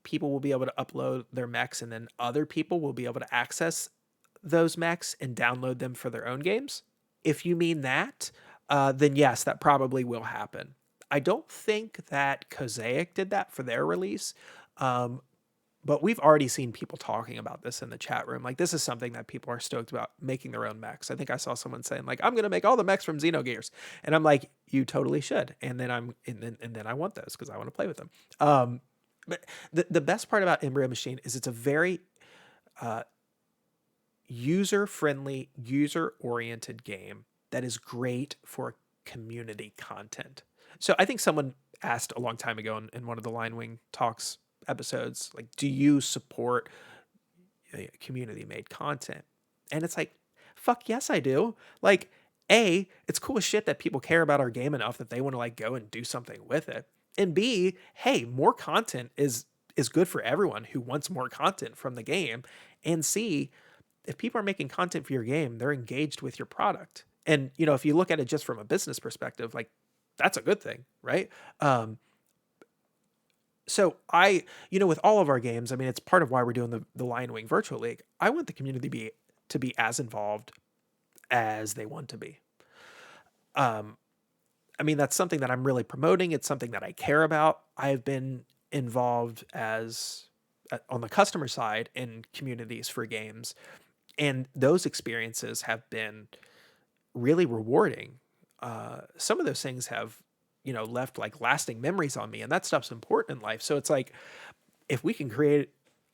people will be able to upload their mechs and then other people will be able to access those mechs and download them for their own games? If you mean that, then yes, that probably will happen. I don't think that Mosaic did that for their release, but we've already seen people talking about this in the chat room. Like, this is something that people are stoked about, making their own mechs. I think I saw someone saying like, I'm going to make all the mechs from Xenogears. And I'm like, you totally should. And then I want those because I want to play with them. But the best part about Embryo Machine is it's a very user-friendly, user-oriented game that is great for community content. So I think someone asked a long time ago in one of the LionWing Talks episodes, like, do you support community-made content? And it's like, fuck yes, I do. Like, A, it's cool as shit that people care about our game enough that they want to like go and do something with it. And B, hey, more content is good for everyone who wants more content from the game. And C, if people are making content for your game, they're engaged with your product. And if you look at it just from a business perspective, like, that's a good thing, right? So with all of our games, I mean, it's part of why we're doing the LionWing Virtual League. I want the community to be as involved as they want to be. I mean, that's something that I'm really promoting. It's something that I care about. I've been involved on the customer side in communities for games, and those experiences have been really rewarding. Some of those things have, left like lasting memories on me, and that stuff's important in life. So it's like, if we can create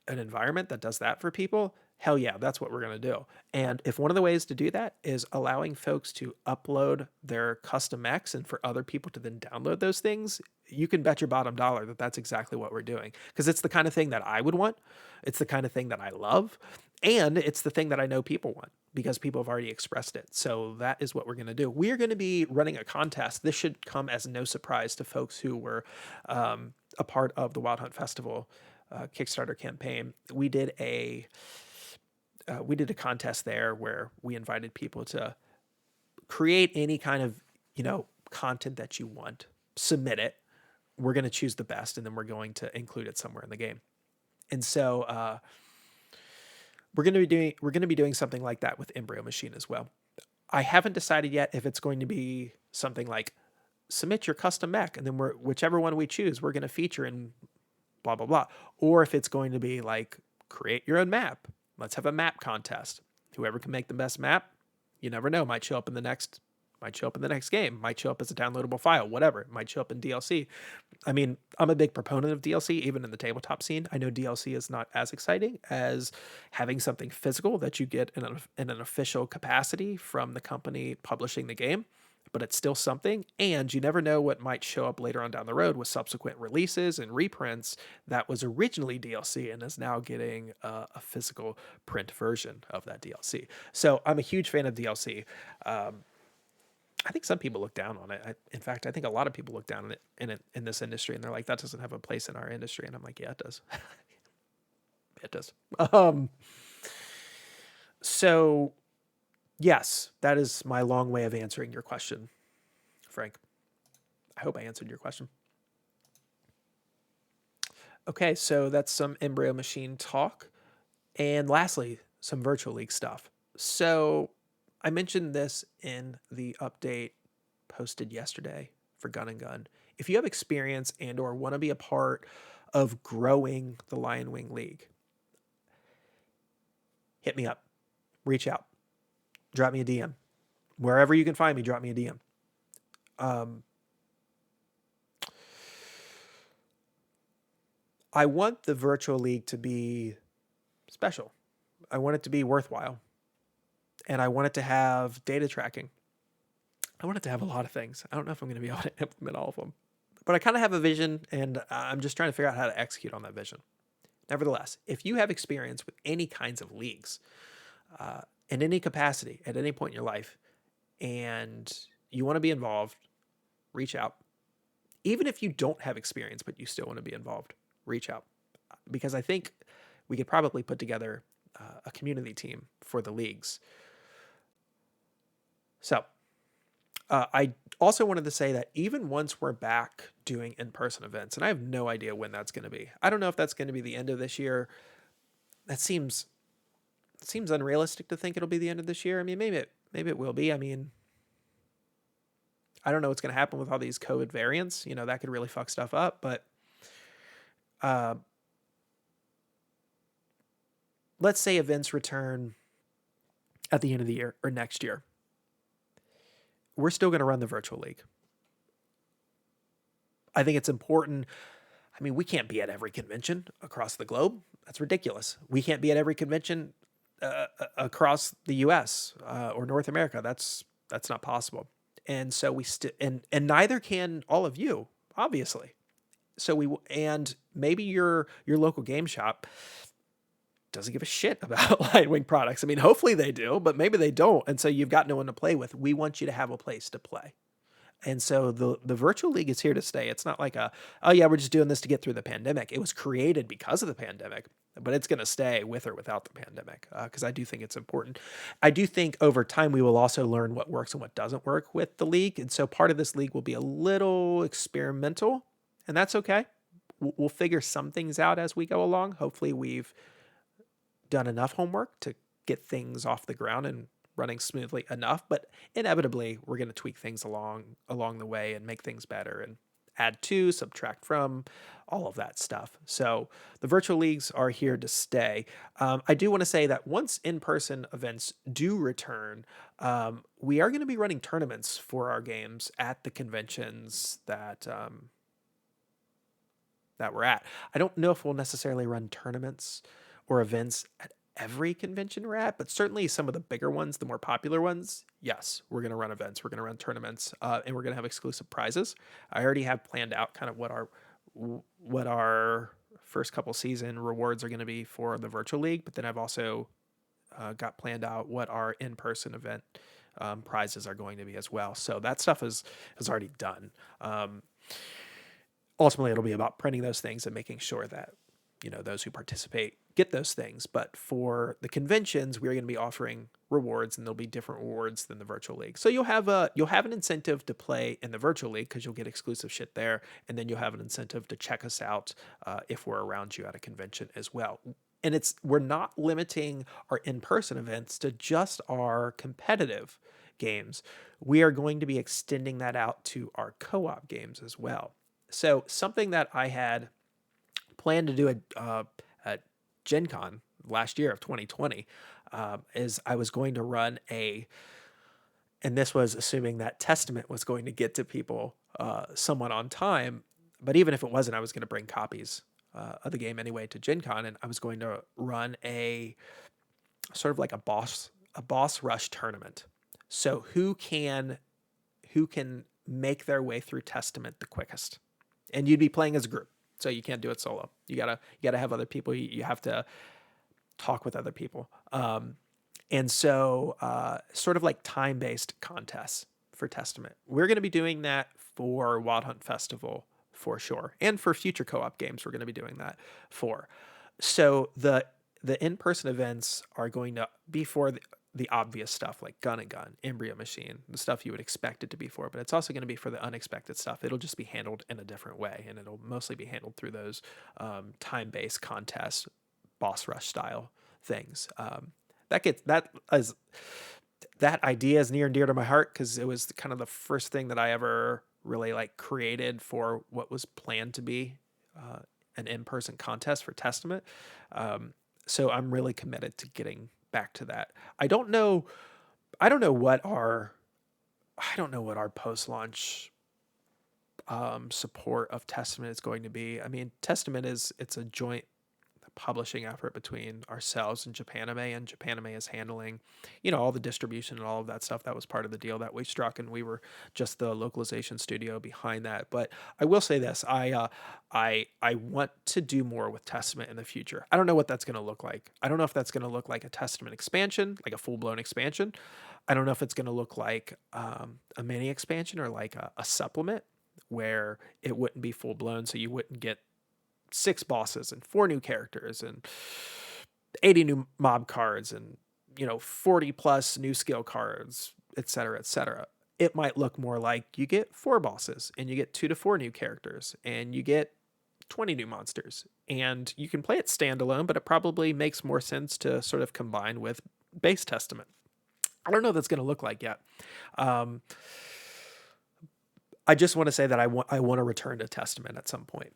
an environment that does that for people, hell yeah, that's what we're going to do. And if one of the ways to do that is allowing folks to upload their custom mechs and for other people to then download those things, you can bet your bottom dollar that that's exactly what we're doing. Because it's the kind of thing that I would want. It's the kind of thing that I love. And it's the thing that I know people want because people have already expressed it. So that is what we're going to do. We are going to be running a contest. This should come as no surprise to folks who were a part of the Wild Hunt Festival Kickstarter campaign. We did a contest there where we invited people to create any kind of, content that you want, submit it. We're going to choose the best, and then we're going to include it somewhere in the game. And so we're going to be doing something like that with Embryo Machine as well. I haven't decided yet if it's going to be something like submit your custom mech, and then whichever one we choose, we're going to feature in blah, blah, blah. Or if it's going to be like, create your own map. Let's have a map contest. Whoever can make the best map, you never know, might show up in the next game, might show up as a downloadable file, whatever. It might show up in DLC. I mean, I'm a big proponent of DLC, even in the tabletop scene. I know DLC is not as exciting as having something physical that you get in an official capacity from the company publishing the game, but it's still something. And you never know what might show up later on down the road with subsequent releases and reprints that was originally DLC and is now getting a physical print version of that DLC. So I'm a huge fan of DLC. I think some people look down on it. In fact, I think a lot of people look down on it in this industry, and they're like, that doesn't have a place in our industry. And I'm like, yeah, it does. It does. So yes, that is my long way of answering your question, Frank. I hope I answered your question. Okay, so that's some Embryo Machine talk. And lastly, some Virtual League stuff. So I mentioned this in the update posted yesterday for Gun and Gun. If you have experience and or want to be a part of growing the LionWing League, hit me up, reach out, drop me a DM. Wherever you can find me, drop me a DM. I want the virtual league to be special. I want it to be worthwhile. And I want it to have data tracking. I want it to have a lot of things. I don't know if I'm going to be able to implement all of them, but I kind of have a vision, and I'm just trying to figure out how to execute on that vision. Nevertheless, if you have experience with any kinds of leagues, in any capacity, at any point in your life, and you want to be involved, reach out. Even if you don't have experience, but you still want to be involved, reach out. Because I think we could probably put together a community team for the leagues. So, I also wanted to say that even once we're back doing in-person events, and I have no idea when that's going to be. I don't know if that's going to be the end of this year. That seems unrealistic to think it'll be the end of this year. I mean, maybe it will be. I mean, I don't know what's going to happen with all these COVID variants. You know, that could really fuck stuff up. But let's say events return at the end of the year or next year. We're still going to run the virtual league. I think it's important. I mean, we can't be at every convention across the globe. That's ridiculous. We can't be at every convention across the U.S. Or North America. That's not possible. And so we and neither can all of you, obviously. So and maybe your local game shop doesn't give a shit about LionWing products. I mean, hopefully they do, but maybe they don't. And so you've got no one to play with. We want you to have a place to play. And so the virtual league is here to stay. It's not like oh yeah, we're just doing this to get through the pandemic. It was created because of the pandemic, but it's going to stay with or without the pandemic, because I do think it's important. I do think over time we will also learn what works and what doesn't work with the league. And so part of this league will be a little experimental, and that's okay. We'll figure some things out as we go along. Hopefully we've done enough homework to get things off the ground and running smoothly enough, but inevitably we're going to tweak things along the way and make things better and add to, subtract from, all of that stuff. So the virtual leagues are here to stay. I do want to say that once in-person events do return, we are going to be running tournaments for our games at the conventions that we're at. I don't know if we'll necessarily run tournaments or events at every convention we're at, but certainly some of the bigger ones, the more popular ones, yes, we're going to run events, we're going to run tournaments, and we're going to have exclusive prizes. I already have planned out kind of what our first couple season rewards are going to be for the virtual league, but then I've also got planned out what our in-person event prizes are going to be as well. So that stuff is already done. Ultimately, it'll be about printing those things and making sure that those who participate get those things. But for the conventions, we're going to be offering rewards, and there'll be different rewards than the virtual league. So you'll have an incentive to play in the virtual league because you'll get exclusive shit there, and then you'll have an incentive to check us out if we're around you at a convention as well. And we're not limiting our in-person events to just our competitive games. We are going to be extending that out to our co-op games as well. So something that I had planned to do at Gen Con last year of 2020 is I was going to run and this was assuming that Testament was going to get to people somewhat on time, but even if it wasn't, I was going to bring copies of the game anyway to Gen Con, and I was going to run a sort of like a boss rush tournament. So who can make their way through Testament the quickest? And you'd be playing as a group. So you can't do it solo. You gotta have other people. You have to talk with other people. And so sort of like time-based contests for Testament. We're going to be doing that for Wild Hunt Festival for sure. And for future co-op games, we're going to be doing that for. So the in-person events are going to be for the obvious stuff like Gun and Gun, Embryo Machine, the stuff you would expect it to be for, but it's also going to be for the unexpected stuff. It'll just be handled in a different way, and it'll mostly be handled through those time-based contests, boss rush style things. That is that idea is near and dear to my heart because it was kind of the first thing that I ever really like created for what was planned to be uh, an in-person contest for Testament. Um, so I'm really committed to getting back to that. I don't know. I don't know what our. I don't know what our post-launch support of Testament is going to be. I mean, Testament is it's a joint publishing effort between ourselves and Japanime, and Japanime is handling, all the distribution and all of that stuff. That was part of the deal that we struck, and we were just the localization studio behind that. But I will say this: I want to do more with Testament in the future. I don't know what that's going to look like. I don't know if that's going to look like a Testament expansion, like a full blown expansion. I don't know if it's going to look like a mini expansion or like a supplement where it wouldn't be full blown, so you wouldn't get 6 bosses and 4 new characters and 80 new mob cards and 40 plus new skill cards, etc., etc. It might look more like you get 4 bosses and you get 2 to 4 new characters and you get 20 new monsters, and you can play it standalone, but it probably makes more sense to sort of combine with base Testament. I don't know what that's going to look like yet. Um, I just want to say that I want to return to Testament at some point.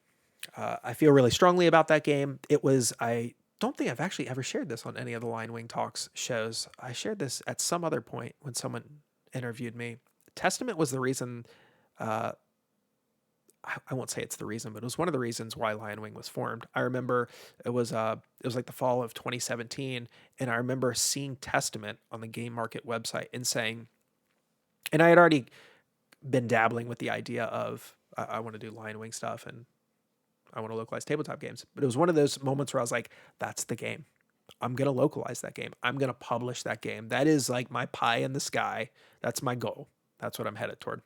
I feel really strongly about that game. I don't think I've actually ever shared this on any of the LionWing Talks shows. I shared this at some other point when someone interviewed me. Testament was the reason, I won't say it's the reason, but it was one of the reasons why LionWing was formed. I remember it was like the fall of 2017, and I remember seeing Testament on the Game Market website and saying, and I had already been dabbling with the idea of I want to do LionWing stuff and I want to localize tabletop games. But it was one of those moments where I was like, that's the game. I'm going to localize that game. I'm going to publish that game. That is like my pie in the sky. That's my goal. That's what I'm headed toward.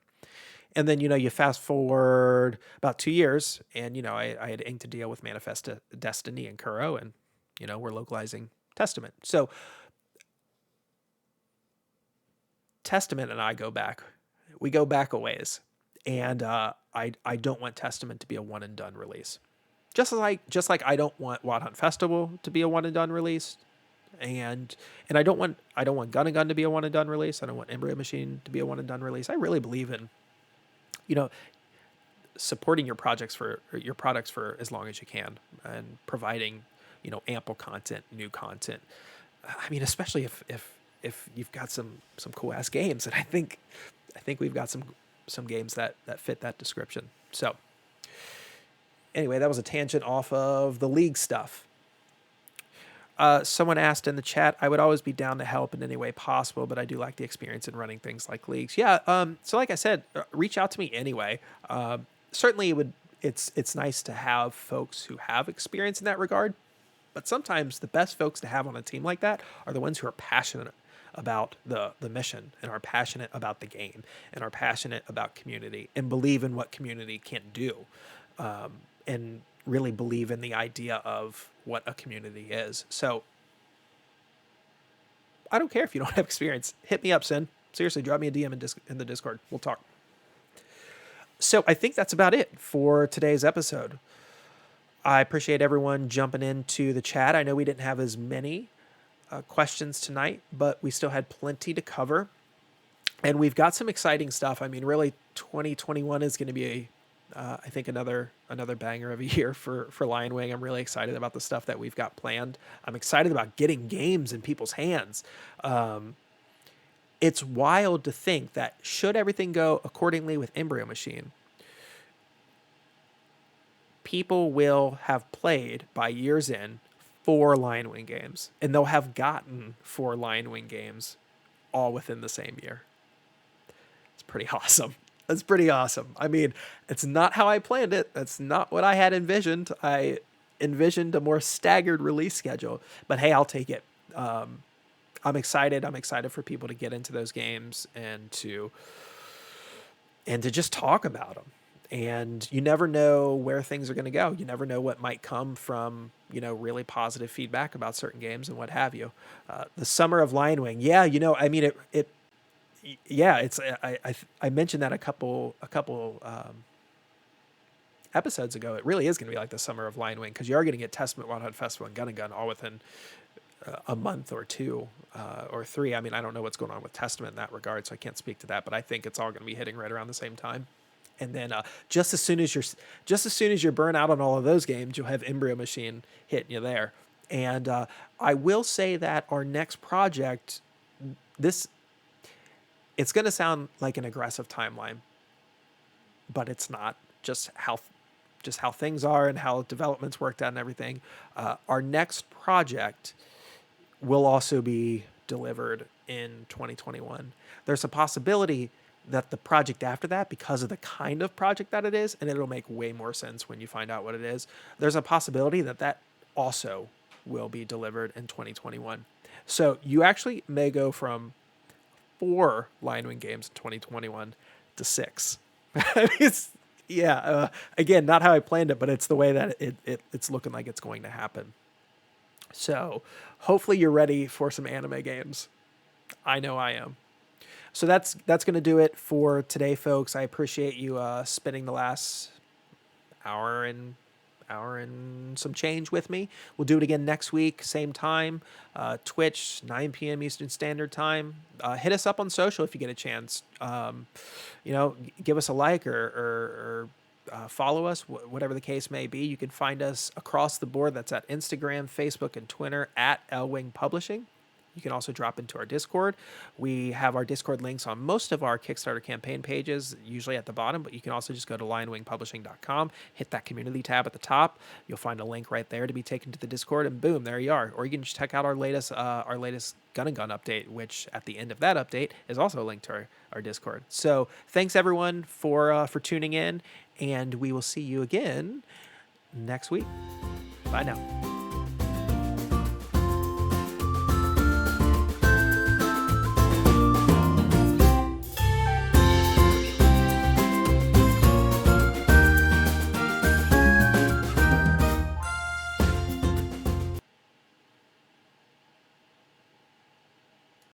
And then, you fast forward about 2 years and, I had inked a deal with Manifest Destiny and Kuro, and, we're localizing Testament. So Testament and I go back. We go back a ways. And I don't want Testament to be a one and done release. Just like I don't want Wild Hunt Festival to be a one and done release, and I don't want Gun and Gun to be a one and done release. I don't want Embryo Machine to be a one and done release. I really believe in, supporting your products for as long as you can and providing, ample content, new content. I mean, especially if you've got some cool ass games, and I think we've got some games that fit that description. So anyway, that was a tangent off of the League stuff. Someone asked in the chat, I would always be down to help in any way possible, but I do like the experience in running things like leagues. Yeah. So like I said, reach out to me anyway. Certainly it's nice to have folks who have experience in that regard, but sometimes the best folks to have on a team like that are the ones who are passionate about the mission and are passionate about the game and are passionate about community and believe in what community can do, and really believe in the idea of what a community is. So I don't care if you don't have experience. Hit me up, Sin. Seriously, drop me a DM in the Discord. We'll talk. So I think that's about it for today's episode. I appreciate everyone jumping into the chat. I know we didn't have as many questions tonight, but we still had plenty to cover. And we've got some exciting stuff. I mean, really, 2021 is going to be I think another banger of a year for LionWing. I'm really excited about the stuff that we've got planned. I'm excited about getting games in people's hands. It's wild to think that should everything go accordingly with Embryo Machine, people will have played by year's end 4 LionWing games, and they'll have gotten 4 LionWing games all within the same year. It's pretty awesome. That's pretty awesome. I mean, it's not how I planned it. That's not what I had envisioned. I envisioned a more staggered release schedule, but hey, I'll take it. I'm excited. I'm excited for people to get into those games and to just talk about them. And you never know where things are going to go. You never know what might come from, really positive feedback about certain games and what have you. The Summer of LionWing. Yeah, I mean, it's I mentioned that a couple episodes ago. It really is going to be like the Summer of LionWing, because you are going to get Testament, Wild Hunt Festival, and Gun all within a month or two or three. I mean, I don't know what's going on with Testament in that regard, so I can't speak to that. But I think it's all going to be hitting right around the same time. And then just as soon as you're burnt out on all of those games, you'll have Embryo Machine hitting you there. And I will say that our next project, this it's going to sound like an aggressive timeline, but it's not. Just how things are and how developments worked out and everything. Our next project will also be delivered in 2021. There's a possibility that the project after that, because of the kind of project that it is, and it'll make way more sense when you find out what it is, there's a possibility that that also will be delivered in 2021. So you actually may go from 4 LionWing games in 2021 to 6. It's again, not how I planned it, but it's the way that it's looking like it's going to happen. So hopefully you're ready for some anime games. I know I am. So that's going to do it for today, folks. I appreciate you spending the last hour and some change with me. We'll do it again next week, same time, Twitch, 9 p.m. Eastern Standard Time. Hit us up on social if you get a chance. Give us a like or follow us, whatever the case may be. You can find us across the board. That's at Instagram, Facebook, and Twitter at LWing Publishing. You can also drop into our Discord. We have our Discord links on most of our Kickstarter campaign pages, usually at the bottom, but you can also just go to lionwingpublishing.com, hit that community tab at the top. You'll find a link right there to be taken to the Discord, and boom, there you are. Or you can just check out our latest Gun and Gun update, which at the end of that update is also a link to our Discord. So thanks everyone for tuning in, and we will see you again next week. Bye now.